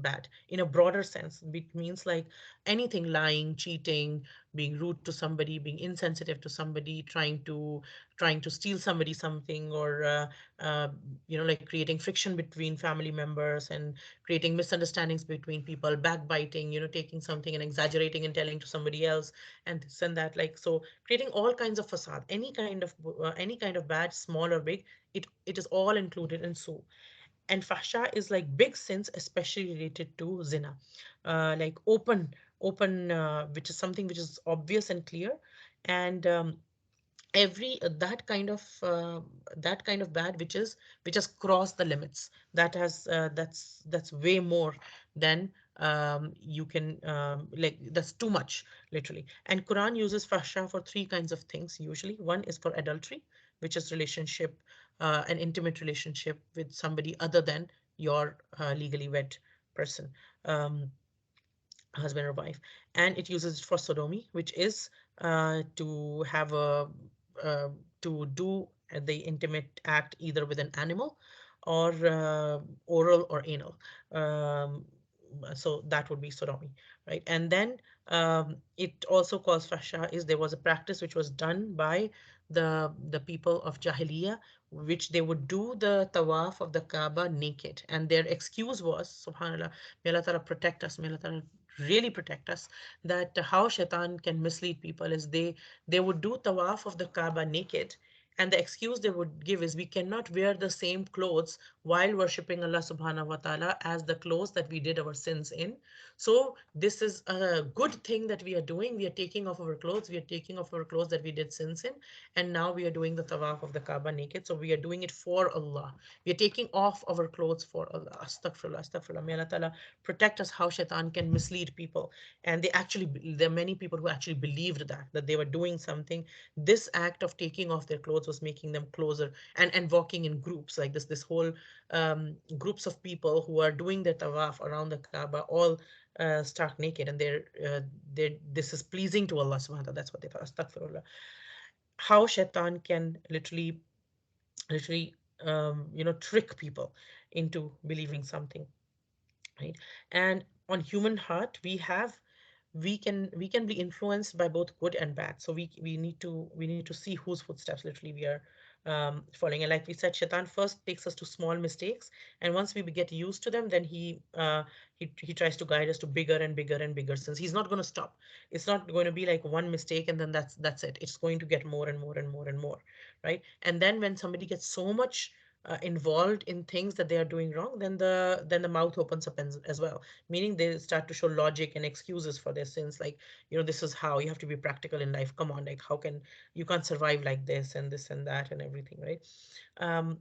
bad in a broader sense. It means like anything, lying, cheating, being rude to somebody, being insensitive to somebody, trying to steal somebody something, or uh, like creating friction between family members and creating misunderstandings between people, backbiting, taking something and exaggerating and telling to somebody else, and this and that, like, so creating all kinds of facade, any kind of bad, small or big, it is all included in su. And fahsha is like big sins, especially related to zina, like open which is something which is obvious and clear. And every that kind of bad which has crossed the limits, that's way more than you can like, that's too much, literally. And Quran uses fahsha for three kinds of things usually. One is for adultery, which is relationship, an intimate relationship with somebody other than your legally wed person, um, husband or wife. And it uses it for sodomy, which is to have a uh, to do the intimate act either with an animal, or oral or anal. um, so that would be sodomy, right? And then it also calls fahsha is, there was a practice which was done by the people of Jahiliyyah, which they would do the tawaf of the Kaaba naked, and their excuse was, subhanallah, may Allah Ta'ala protect us, may Allah Ta'ala really protect us, that how shaitan can mislead people is, they would do tawaf of the Kaaba naked, and the excuse they would give is, we cannot wear the same clothes while worshipping Allah subhanahu wa ta'ala as the clothes that we did our sins in. So this is a good thing that we are doing. We are taking off our clothes, we are taking off our clothes that we did sins in, and now we are doing the tawaf of the Kaaba naked. So we are doing it for Allah. We are taking off our clothes for Allah. Astaghfirullah, astaghfirullah. May Allah Ta'ala protect us, how shaitan can mislead people. And there are many people who actually believed that they were doing something. This act of taking off their clothes was making them closer, and walking in groups like this whole groups of people who are doing their tawaf around the Kaaba, all stark naked, and they're this is pleasing to Allah subhanahu wa ta'ala. That's what they thought. Astaghfirullah. How shaitan can literally trick people into believing something, right? And on human heart, we have we can be influenced by both good and bad. So we need to see whose footsteps literally we are following. And like we said, shaitan first takes us to small mistakes, and once we get used to them, then he tries to guide us to bigger and bigger and bigger sins. He's not going to stop. It's not going to be like one mistake and then that's it. It's going to get more and more and more and more, right? And then when somebody gets so much involved in things that they are doing wrong, then the mouth opens up as well, meaning they start to show logic and excuses for their sins, like, this is how you have to be practical in life. Come on, like, how can you can't survive like this and that and everything, right? um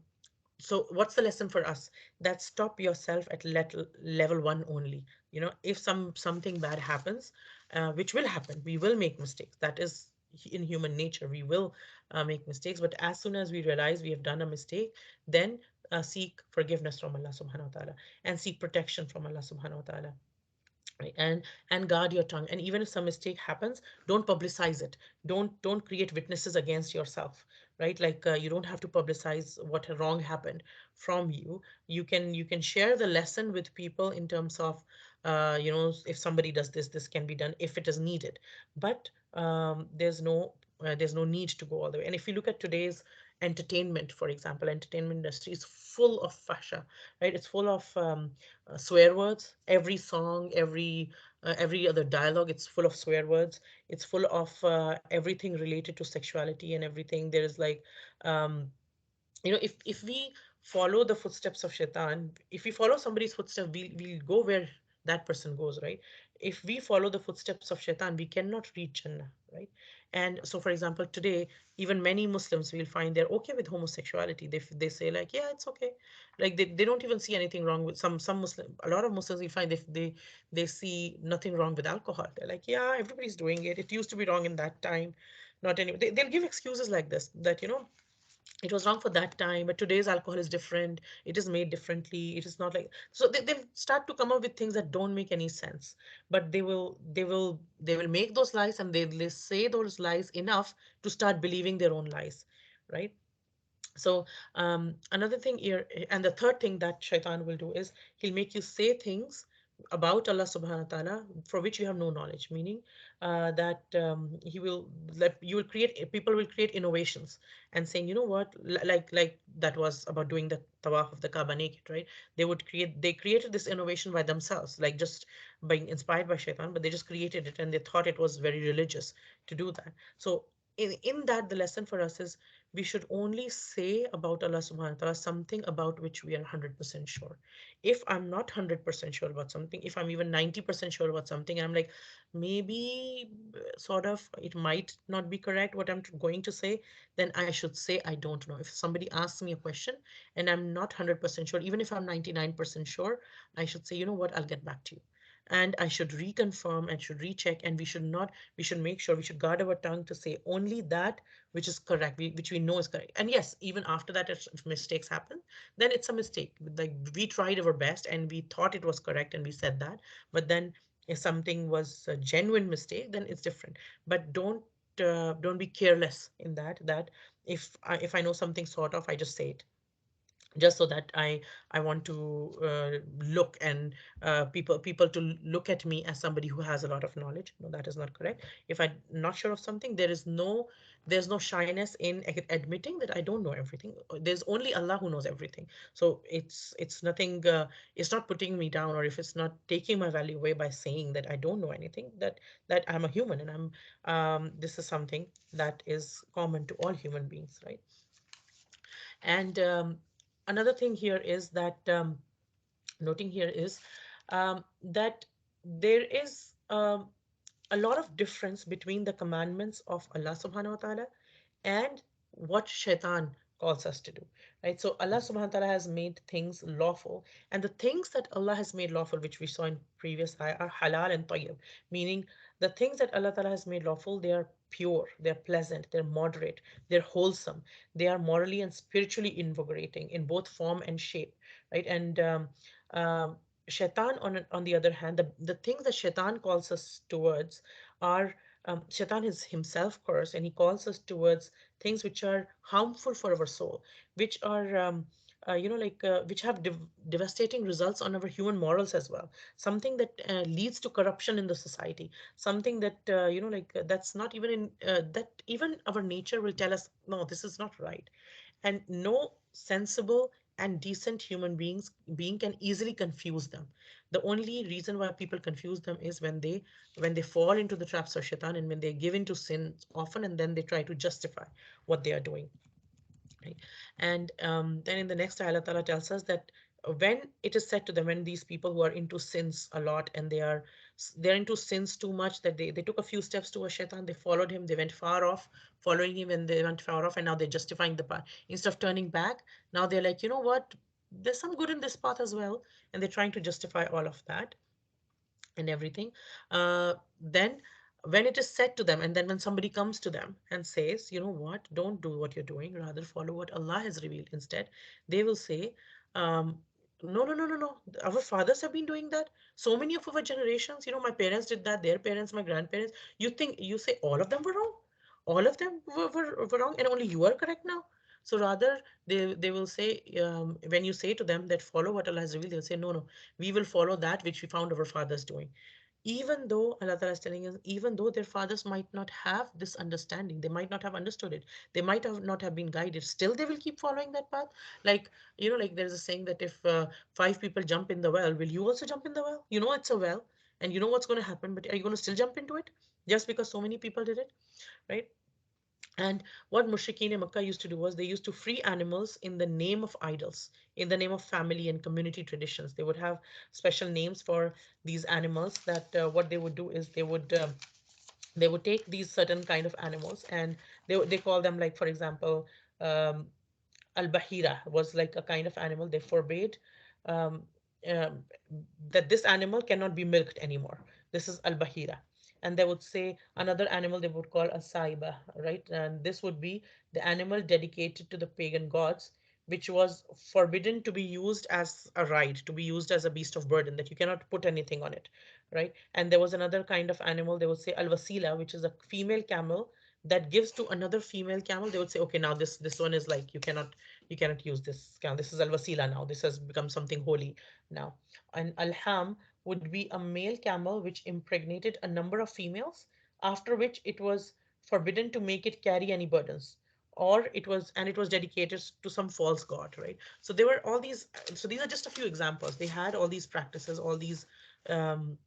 so what's the lesson for us? That stop yourself at level one only. If something bad happens, which will happen, we will make mistakes. That is in human nature. We will make mistakes, but as soon as we realize we have done a mistake, then seek forgiveness from Allah subhanahu wa ta'ala, and seek protection from Allah subhanahu wa ta'ala, right? And guard your tongue. And even if some mistake happens, don't publicize it. Don't create witnesses against yourself, right? Like, you don't have to publicize what wrong happened from you. You can share the lesson with people in terms of, if somebody does this, this can be done if it is needed. But there's no need to go all the way. And if you look at today's entertainment, for example, entertainment industry is full of fasha, right? It's full of swear words. Every song, every other dialogue, it's full of swear words. It's full of everything related to sexuality and everything. There is like, um, if we follow the footsteps of shaitan, if we follow somebody's footsteps, we'll go where that person goes, right? If we follow the footsteps of shaitan, we cannot reach Jannah, right? And so, for example, today, even many Muslims will find they're okay with homosexuality. They say like, yeah, it's okay. Like, they don't even see anything wrong with some Muslim. A lot of Muslims we find they see nothing wrong with alcohol. They're like, yeah, everybody's doing it. It used to be wrong in that time, not anymore. They'll give excuses like this, that it was wrong for that time, but today's alcohol is different. It is made differently. It is not like, so they'll start to come up with things that don't make any sense. But they will make those lies, and they say those lies enough to start believing their own lies, right? So, another thing here, and the third thing that shaitan will do is he'll make you say things about Allah subhanahu wa ta'ala for which you have no knowledge, meaning that he will let you will create people will create innovations and saying, you know what, like that was about doing the tawaf of the Kaaba naked, right? They created this innovation by themselves, like just being inspired by shaitan, but they just created it and they thought it was very religious to do that. So in that, the lesson for us is we should only say about Allah subhanahu wa ta'ala something about which we are 100% sure. If I'm not 100% sure about something, if I'm even 90% sure about something, and I'm like, maybe sort of, it might not be correct what I'm going to say, then I should say, I don't know. If somebody asks me a question and I'm not 100% sure, even if I'm 99% sure, I should say, you know what, I'll get back to you. And I should reconfirm and should recheck, and we should make sure, we should guard our tongue to say only that which is correct, which we know is correct. And yes, even after that, if mistakes happen, then it's a mistake. Like, we tried our best and we thought it was correct and we said that, but then if something was a genuine mistake, then it's different. But don't be careless in that if I know something sort of, I just say it, just so that I want to look, and people to look at me as somebody who has a lot of knowledge. No, that is not correct. If I'm not sure of something, there's no shyness in admitting that I don't know everything. There's only Allah who knows everything. So it's nothing, it's not putting me down, or if it's not taking my value away by saying that I don't know anything, that I'm a human, and this is something that is common to all human beings, right? And another thing here is that, noting here is that there is a lot of difference between the commandments of Allah subhanahu wa ta'ala and what shaitan calls us to do, right? So Allah subhanahu wa ta'ala has made things lawful, and the things that Allah has made lawful, which we saw in previous ayah, are halal and tayyib, meaning the things that Allah ta'ala has made lawful, they are pure, they're pleasant, they're moderate, they're wholesome, they are morally and spiritually invigorating in both form and shape, right? And um, shaitan, on the other hand, the things that shaitan calls us towards are, shaitan is himself cursed, and he calls us towards things which are harmful for our soul, which are which have devastating results on our human morals as well. Something that leads to corruption in the society. Something that, that's not even in, that even our nature will tell us, no, this is not right. And no sensible and decent being can easily confuse them. The only reason why people confuse them is when they fall into the traps of shaitan, and when they give into sin often, and then they try to justify what they are doing. Right? And then in the next ayah, Allah Ta'ala tells us that when it is said to them, when these people who are into sins a lot, and they're into sins too much, that they took a few steps towards shaitan, they followed him, they went far off, following him, and they went far off, and now they're justifying the path. Instead of turning back, now they're like, you know what? There's some good in this path as well, and they're trying to justify all of that and everything. Then when it is said to them, and then when somebody comes to them and says, you know what, don't do what you're doing, rather follow what Allah has revealed instead, they will say, um, no, no, no, no, no. Our fathers have been doing that. So many of our generations, my parents did that, their parents, my grandparents. You say all of them were wrong? All of them were wrong, and only you are correct now? So rather, they will say, when you say to them that follow what Allah has revealed, they'll say, no, no, we will follow that which we found our fathers doing. Even though Allah Ta'ala is telling us, even though their fathers might not have this understanding, they might not have understood it, they might have not have been guided, still they will keep following that path. Like, like there's a saying that if five people jump in the well, will you also jump in the well? You know it's a well, and you know what's going to happen, but are you going to still jump into it just because so many people did it, right? And what mushrikeen in Makkah used to do was they used to free animals in the name of idols, in the name of family and community traditions. They would have special names for these animals. That what they would do is they would take these certain kind of animals, and they call them, like, for example, um, al-bahira was like a kind of animal. They forbade um, um, that this animal cannot be milked anymore. This is al-bahira. And they would say another animal they would call a saiba, right? And this would be the animal dedicated to the pagan gods, which was forbidden to be used as a ride, to be used as a beast of burden, that you cannot put anything on it, right? And there was another kind of animal, they would say al-wasila, which is a female camel that gives to another female camel. They would say, okay, now this one is like, you cannot use this camel. This is al wasila now. This has become something holy now. And al-ham would be a male camel which impregnated a number of females, after which it was forbidden to make it carry any burdens, or it was dedicated to some false god, right? So there were all these. So these are just a few examples. They had all these practices, all these, um,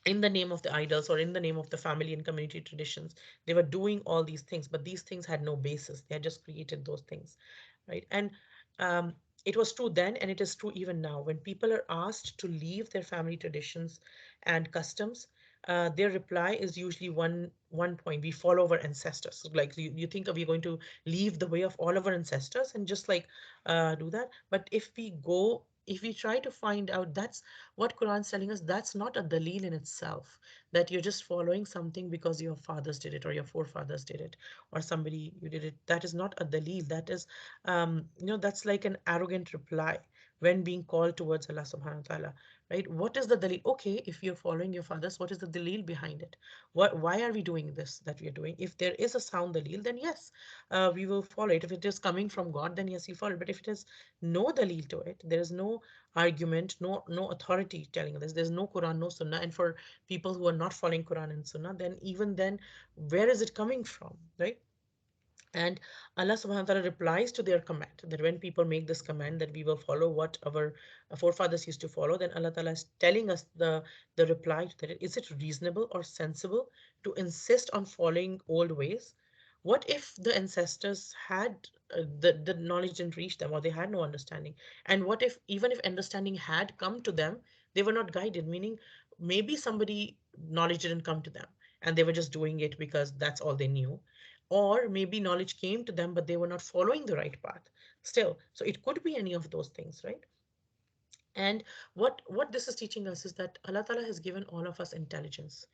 in the name of the idols, or in the name of the family and community traditions. They were doing all these things, but these things had no basis. They had just created those things, right? And um, it was true then, and it is true even now. When people are asked to leave their family traditions and customs, their reply is usually one point: we follow our ancestors. So, like, you think we're going to leave the way of all of our ancestors and just like do that? But if we try to find out, that's what Quran's telling us, that's not a dalil in itself, that you're just following something because your fathers did it, or your forefathers did it, or somebody you did it. That is not a dalil. That is, that's like an arrogant reply when being called towards Allah subhanahu wa ta'ala, right? What is the dalil? Okay, if you're following your fathers, what is the dalil behind it? Why are we doing this that we are doing? If there is a sound dalil, then yes, we will follow it. If it is coming from God, then yes, you follow it. But if it is no dalil to it, there is no argument, no authority telling this. There's no Quran, no Sunnah. And for people who are not following Quran and Sunnah, then even then, where is it coming from, right? And Allah subhanahu wa ta'ala replies to their command, that when people make this command that we will follow what our forefathers used to follow, then Allah ta'ala is telling us the reply to that. Is it reasonable or sensible to insist on following old ways? What if the ancestors had the knowledge didn't reach them, or they had no understanding? And what if, even if understanding had come to them, they were not guided? Meaning, maybe somebody knowledge didn't come to them, and they were just doing it because that's all they knew. Or maybe knowledge came to them, but they were not following the right path still. So it could be any of those things, right? And what this is teaching us is that Allah Ta'ala has given all of us intelligence.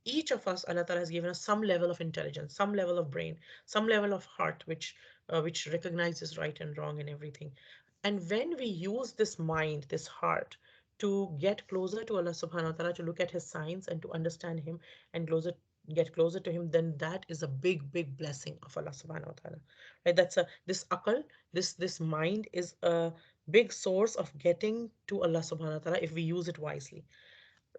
Each of us, Allah Ta'ala has given us some level of intelligence, some level of brain, some level of heart, which recognizes right and wrong and everything. And when we use this mind, this heart, to get closer to Allah subhanahu wa ta'ala, to look at his signs and to understand him, and get closer to him, then that is a big, big blessing of Allah subhanahu wa ta'ala. Right? That's a this akal, this mind is a big source of getting to Allah subhanahu wa ta'ala if we use it wisely,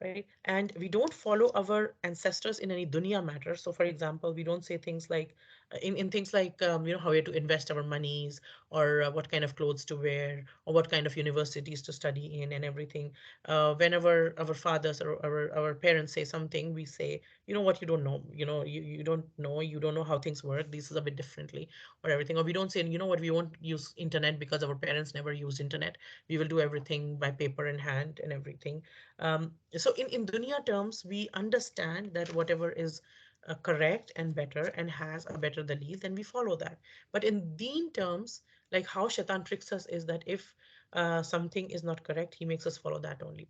right? And we don't follow our ancestors in any dunya matter. So, for example, we don't say things like, in things like, how we have to invest our monies, or what kind of clothes to wear, or what kind of universities to study in, and everything. Whenever our fathers or our parents say something, we say, you know what, you don't know, you don't know how things work. This is a bit differently, or everything. Or we don't say, you know what, we won't use internet because our parents never used internet. We will do everything by paper and hand and everything. So in dunya terms, we understand that whatever is correct and better and has a better dalil, then we follow that. But in deen terms, like how shaitan tricks us is that if something is not correct, he makes us follow that only.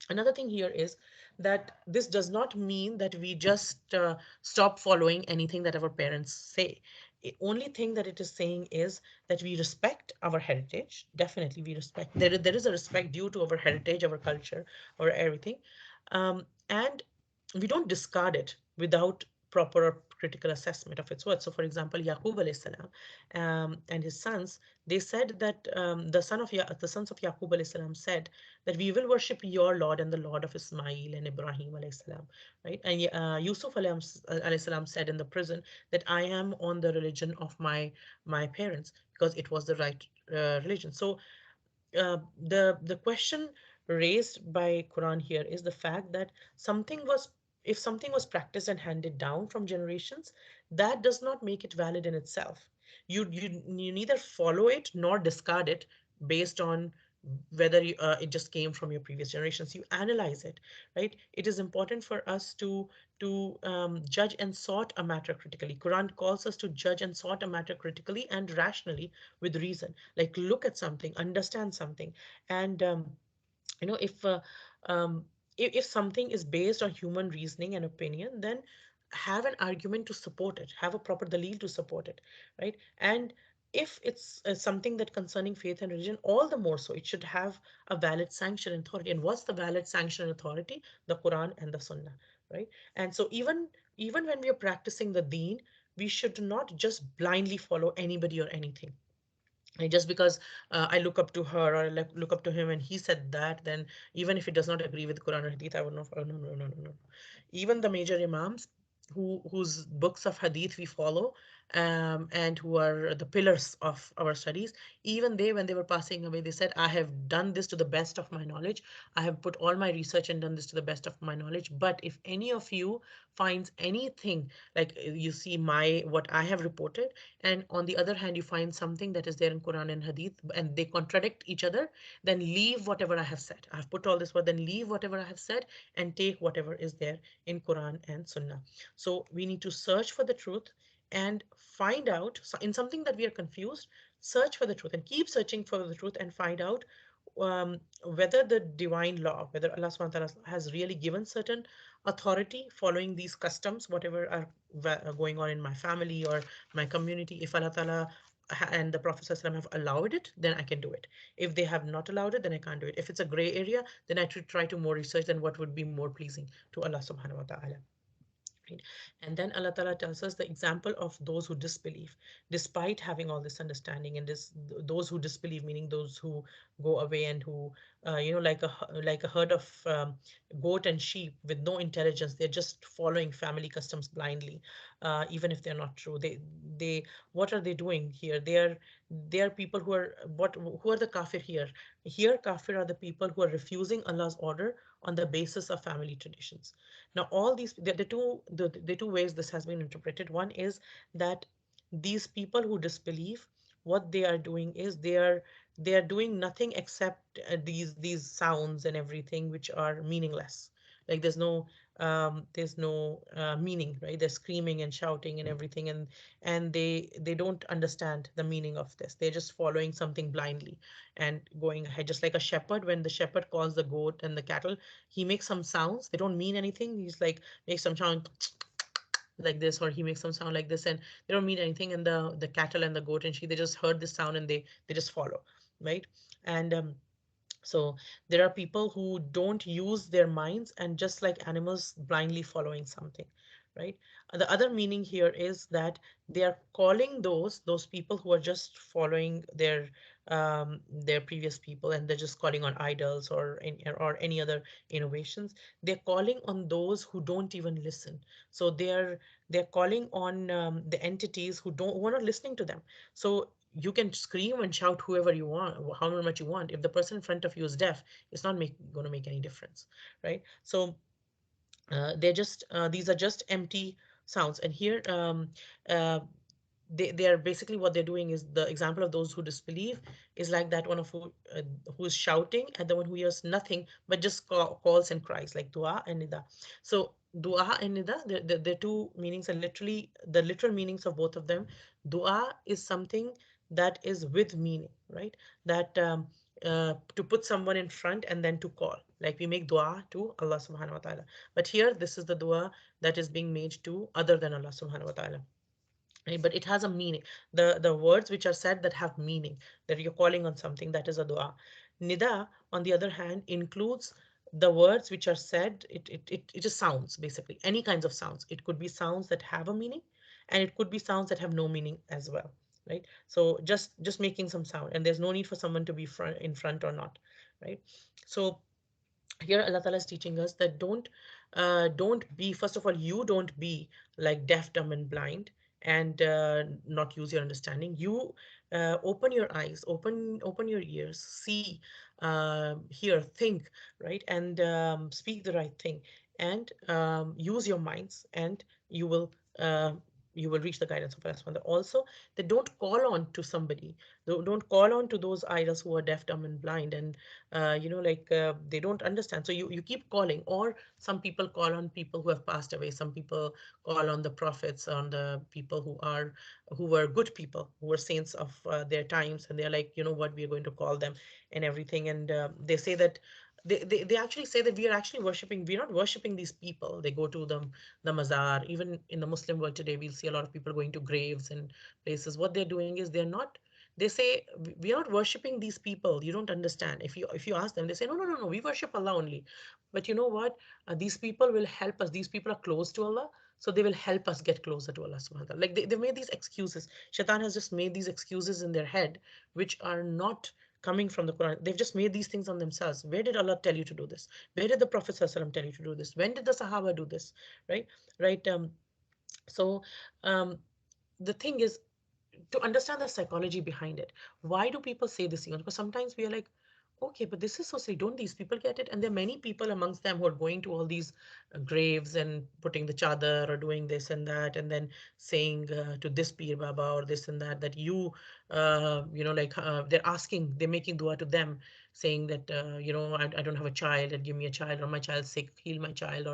Another thing here is that this does not mean that we just stop following anything that our parents say. The only thing that it is saying is that we respect our heritage. Definitely, we respect. There is a respect due to our heritage, our culture, or everything, and we don't discard it without proper critical assessment of its worth. So, for example, Yaqub alayhi salam and his sons, they said that the sons of Yaqub alayhi salam said that we will worship your Lord and the Lord of Ismail and Ibrahim alayhi salam, right? And Yusuf alayhi salam said in the prison that I am on the religion of my parents because it was the right religion. So the question raised by Quran here is the fact that something was if something was practiced and handed down from generations, that does not make it valid in itself. You neither follow it nor discard it based on whether it just came from your previous generations. You analyze it, right? It is important for us to judge and sort a matter critically. Quran calls us to judge and sort a matter critically and rationally with reason. Like look at something, understand something, and you know um, if something is based on human reasoning and opinion, then have an argument to support it, have a proper dalil to support it, right? And if it's something that concerning faith and religion, all the more so it should have a valid sanction and authority. And what's the valid sanction and authority? The Quran and the Sunnah, right? And so even when we are practicing the deen, we should not just blindly follow anybody or anything. And just because I look up to her or like look up to him and he said that, then even if it does not agree with Quran or Hadith, I would not. Oh, no, no, no, no, no. Even the major imams whose books of Hadith we follow, and who are the pillars of our studies, even they, when they were passing away, they said, I have done this to the best of my knowledge. I have put all my research and done this to the best of my knowledge. But if any of you finds anything like you see my what I have reported, and on the other hand you find something that is there in Quran and Hadith and they contradict each other, then leave whatever I have said. I've put all this word, then leave whatever I have said and take whatever is there in Quran and Sunnah. So we need to search for the truth and find out, so in something that we are confused, search for the truth and keep searching for the truth and find out whether the divine law, whether Allah subhanahu wa ta'ala has really given certain authority following these customs, whatever are going on in my family or my community. If Allah Ta'ala and the Prophet ﷺ have allowed it, then I can do it. If they have not allowed it, then I can't do it. If it's a gray area, then I should try to more research than what would be more pleasing to Allah subhanahu wa ta'ala. Right? And then Allah Ta'ala tells us the example of those who disbelieve, despite having all this understanding, and those who disbelieve, meaning those who go away and who, like a herd of goat and sheep with no intelligence. They're just following family customs blindly, even if they're not true. They, what are they doing here? They are people who are who are the kafir here? Here, kafir are the people who are refusing Allah's order on the basis of family traditions. Now, all these the two ways this has been interpreted. One is that these people who disbelieve, what they are doing is they are doing nothing except these sounds and everything which are meaningless. Like there's no meaning, right? They're screaming and shouting and everything, and they don't understand the meaning of this. They're just following something blindly and going ahead, just like a shepherd. When the shepherd calls the goat and the cattle, he makes some sounds. They don't mean anything. He's like makes some sound like this, or he makes some sound like this, and they don't mean anything. And the cattle and the goat and she, they just heard this sound and they just follow, right? And so there are people who don't use their minds and just like animals blindly following something, right? The other meaning here is that they are calling those people who are just following their previous people, and they're just calling on idols or any other innovations. They're calling on those who don't even listen. So they're calling on the entities who are not listening to them. So you can scream and shout whoever you want, however much you want. If the person in front of you is deaf, it's not going to make any difference, right? So these are just empty sounds. And here uh, they are basically, what they're doing is, the example of those who disbelieve is like that one of who is shouting at the one who hears nothing but just calls and cries, like dua and nida. So dua and nida, they're two meanings, and literally the literal meanings of both of them. Dua is something that is with meaning, right? That to put someone in front and then to call, like we make dua to Allah subhanahu wa ta'ala. But here, this is the dua that is being made to other than Allah subhanahu wa ta'ala. Right? But it has a meaning. The words which are said that have meaning, that you're calling on something, that is a dua. Nida, on the other hand, includes the words which are said. It is sounds, basically, any kinds of sounds. It could be sounds that have a meaning, and it could be sounds that have no meaning as well. Right? So just making some sound, and there's no need for someone to be in front or not. Right? So here Allah Ta'ala is teaching us that don't be, first of all, you don't be like deaf, dumb, and blind, and not use your understanding. You open your eyes, open your ears, see, hear, think, right? And speak the right thing, and use your minds, and you will uh, you will reach the guidance of Allah subhanahu wa ta'ala. Also, they don't call on to somebody. Don't call on to those idols who are deaf, dumb, and blind, and like they don't understand. So you keep calling, or some people call on people who have passed away. Some people call on the prophets, on the people who were good people, who were saints of their times, and they're like, you know what, we are going to call them and everything. And they say that they actually say that we are actually worshiping, we're not worshiping these people. They go to the mazar. Even in the Muslim world today, we'll see a lot of people going to graves and places. What they're doing is, they're not, they say, we are not worshiping these people. You don't understand. If you ask them, they say, no, no, no, no, we worship Allah only. But you know what, these people will help us. These people are close to Allah, so they will help us get closer to Allah subhanahu wa ta'ala. Like they've made these excuses. Shaitan has just made these excuses in their head, which are not coming from the Quran. They've just made these things on themselves. Where did Allah tell you to do this? Where did the Prophet sallallahu alaihi wasallam tell you to do this? When did the Sahaba do this? Right? Right. So um, the thing is, to understand the psychology behind it. Why do people say this thing? Because sometimes we are like, okay, but this is so silly. Don't these people get it? And there are many people amongst them who are going to all these graves and putting the chadar or doing this and that, and then saying to this Peer Baba or this and that, that they're asking, they're making dua to them, saying that, I don't have a child, and give me a child, or my child's sick, heal my child,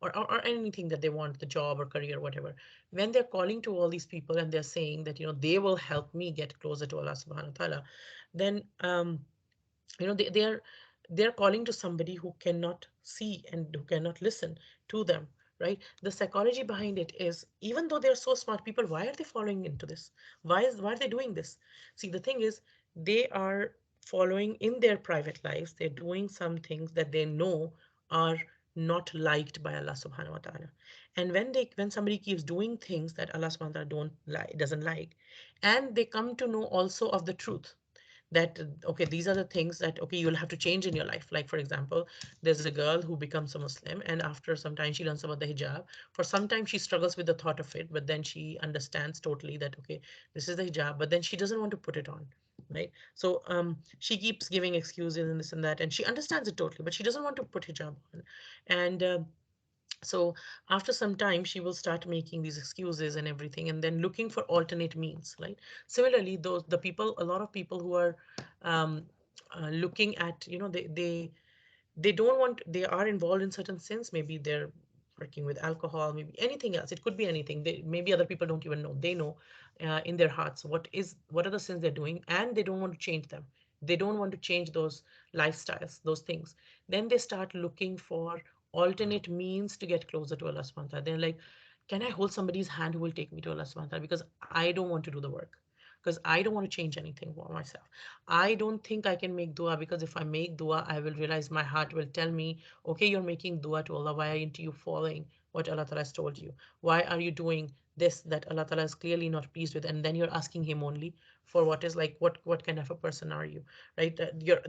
or anything that they want, the job or career, whatever. When they're calling to all these people and they're saying that, they will help me get closer to Allah subhanahu wa ta'ala, then they're calling to somebody who cannot see and who cannot listen to them, right? The psychology behind it is, even though they're so smart people, why are they following into this? Why are they doing this? See, the thing is, they are following in their private lives. They're doing some things that they know are not liked by Allah subhanahu wa ta'ala. And when somebody keeps doing things that Allah subhanahu wa ta'ala doesn't like, and they come to know also of the truth, that okay, these are the things that, okay, you'll have to change in your life. Like, for example, there's a girl who becomes a Muslim, and after some time she learns about the hijab. For some time she struggles with the thought of it, but then she understands totally that, okay, this is the hijab, but then she doesn't want to put it on, right? So she keeps giving excuses and this and that, and she understands it totally, but she doesn't want to put hijab on. And so after some time she will start making these excuses and everything, and then looking for alternate means, right? Similarly, a lot of people who are um, looking at, they don't want, they are involved in certain sins. Maybe they're working with alcohol, maybe anything else. It could be anything. Maybe other people don't even know. They know in their hearts what are the sins they're doing, and they don't want to change them. They don't want to change those lifestyles, those things. Then they start looking for alternate means to get closer to Allah subhanahu wa ta'ala. They're like, can I hold somebody's hand who will take me to Allah subhanahu wa ta'ala? Because I don't want to do the work, because I don't want to change anything for myself. I don't think I can make dua, because if I make dua, I will realize my heart will tell me, okay, you're making dua to Allah. Why aren't you following what Allah Ta'ala has told you? Why are you doing this that Allah Ta'ala is clearly not pleased with? And then you're asking Him only for what is like, what kind of a person are you? Right?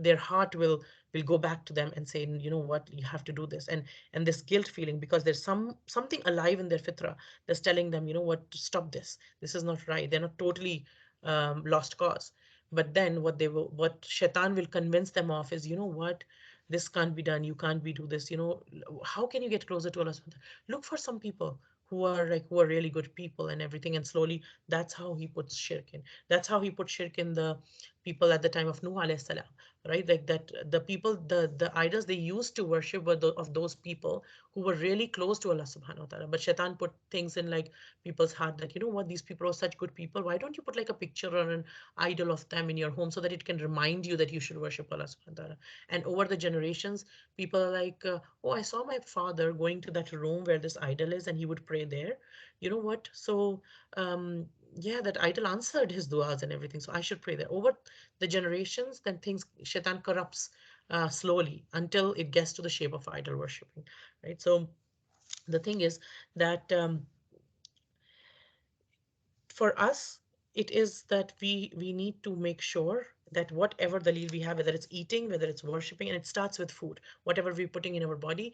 Their heart will go back to them and say, you know what, you have to do this. And this guilt feeling, because there's something alive in their fitra that's telling them, you know what, to stop this. This is not right. They're not totally lost cause. But then what shaitan will convince them of is, you know what, this can't be done. You can't be do this. You know, how can you get closer to Allah subhanahu wa ta'ala? Look for some people who are really good people and everything. And slowly, that's how he puts shirk in. That's how he put shirk in the people at the time of Nuh alayhi salam, right? Like that, the people, the idols they used to worship were of those people who were really close to Allah subhanahu wa ta'ala. But shaitan put things in like people's heart that, you know what, these people are such good people. Why don't you put like a picture or an idol of them in your home so that it can remind you that you should worship Allah subhanahu wa ta'ala? And over the generations, people are like, oh, I saw my father going to that room where this idol is and he would pray there. You know what? So, um, yeah, that idol answered his du'as and everything. So I should pray there. Over the generations, then things, shaitan corrupts slowly until it gets to the shape of idol worshipping, right? So the thing is that for us, it is that we need to make sure that whatever the dalil we have, whether it's eating, whether it's worshipping, and it starts with food, whatever we're putting in our body,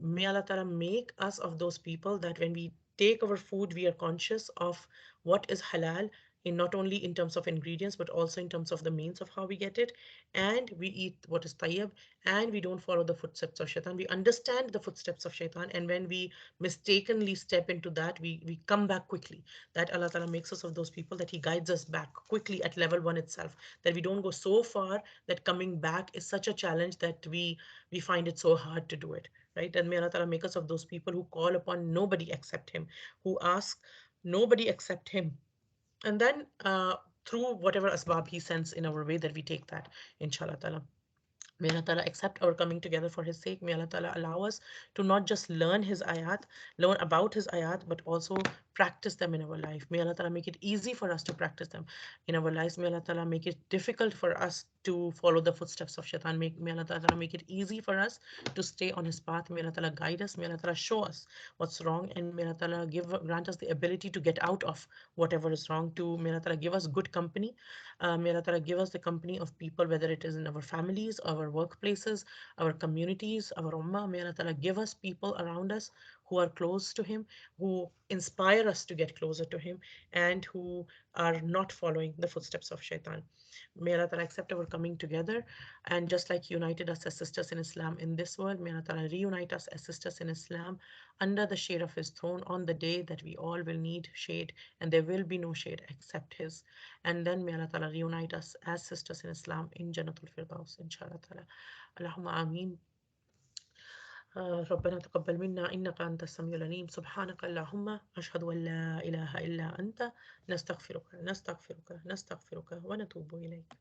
may Allah Ta'ala make us of those people that when we take our food, we are conscious of what is halal, in not only in terms of ingredients, but also in terms of the means of how we get it. And we eat what is tayyib, and we don't follow the footsteps of shaitan. We understand the footsteps of shaitan, and when we mistakenly step into that, we come back quickly. That Allah Ta'ala makes us of those people that He guides us back quickly at level one itself. That we don't go so far that coming back is such a challenge that we find it so hard to do it. Right? And may Allah Ta'ala make us of those people who call upon nobody except Him, who ask nobody except Him. And then through whatever asbab He sends in our way, that we take that, inshallah ta'ala. May Allah Ta'ala accept our coming together for His sake. May Allah Ta'ala allow us to not just learn His ayat, learn about His ayat, but also practice them in our life. May Allah Ta'ala make it easy for us to practice them in our lives. May Allah Ta'ala make it difficult for us to follow the footsteps of shaitan. May Allah Ta'ala make it easy for us to stay on His path. May Allah Ta'ala guide us. May Allah Ta'ala show us what's wrong. And may Allah Ta'ala grant us the ability to get out of whatever is wrong. May Allah Ta'ala give us good company. May Allah Ta'ala give us the company of people, whether it is in our families, our workplaces, our communities, our ummah. May Allah Ta'ala give us people around us who are close to Him, who inspire us to get closer to Him, and who are not following the footsteps of shaitan. May Allah Ta'ala accept our coming together. And just like He united us as sisters in Islam in this world, may Allah Ta'ala reunite us as sisters in Islam under the shade of His throne on the day that we all will need shade, and there will be no shade except His. And then may Allah Ta'ala reunite us as sisters in Islam in Jannatul Firdaus, inshallah ta'ala. Allahumma ameen. ربنا تقبل منا إنك أنت السميع العليم. سبحانك اللهم أشهد أن لا إله إلا أنت نستغفرك نستغفرك نستغفرك ونتوب إليك.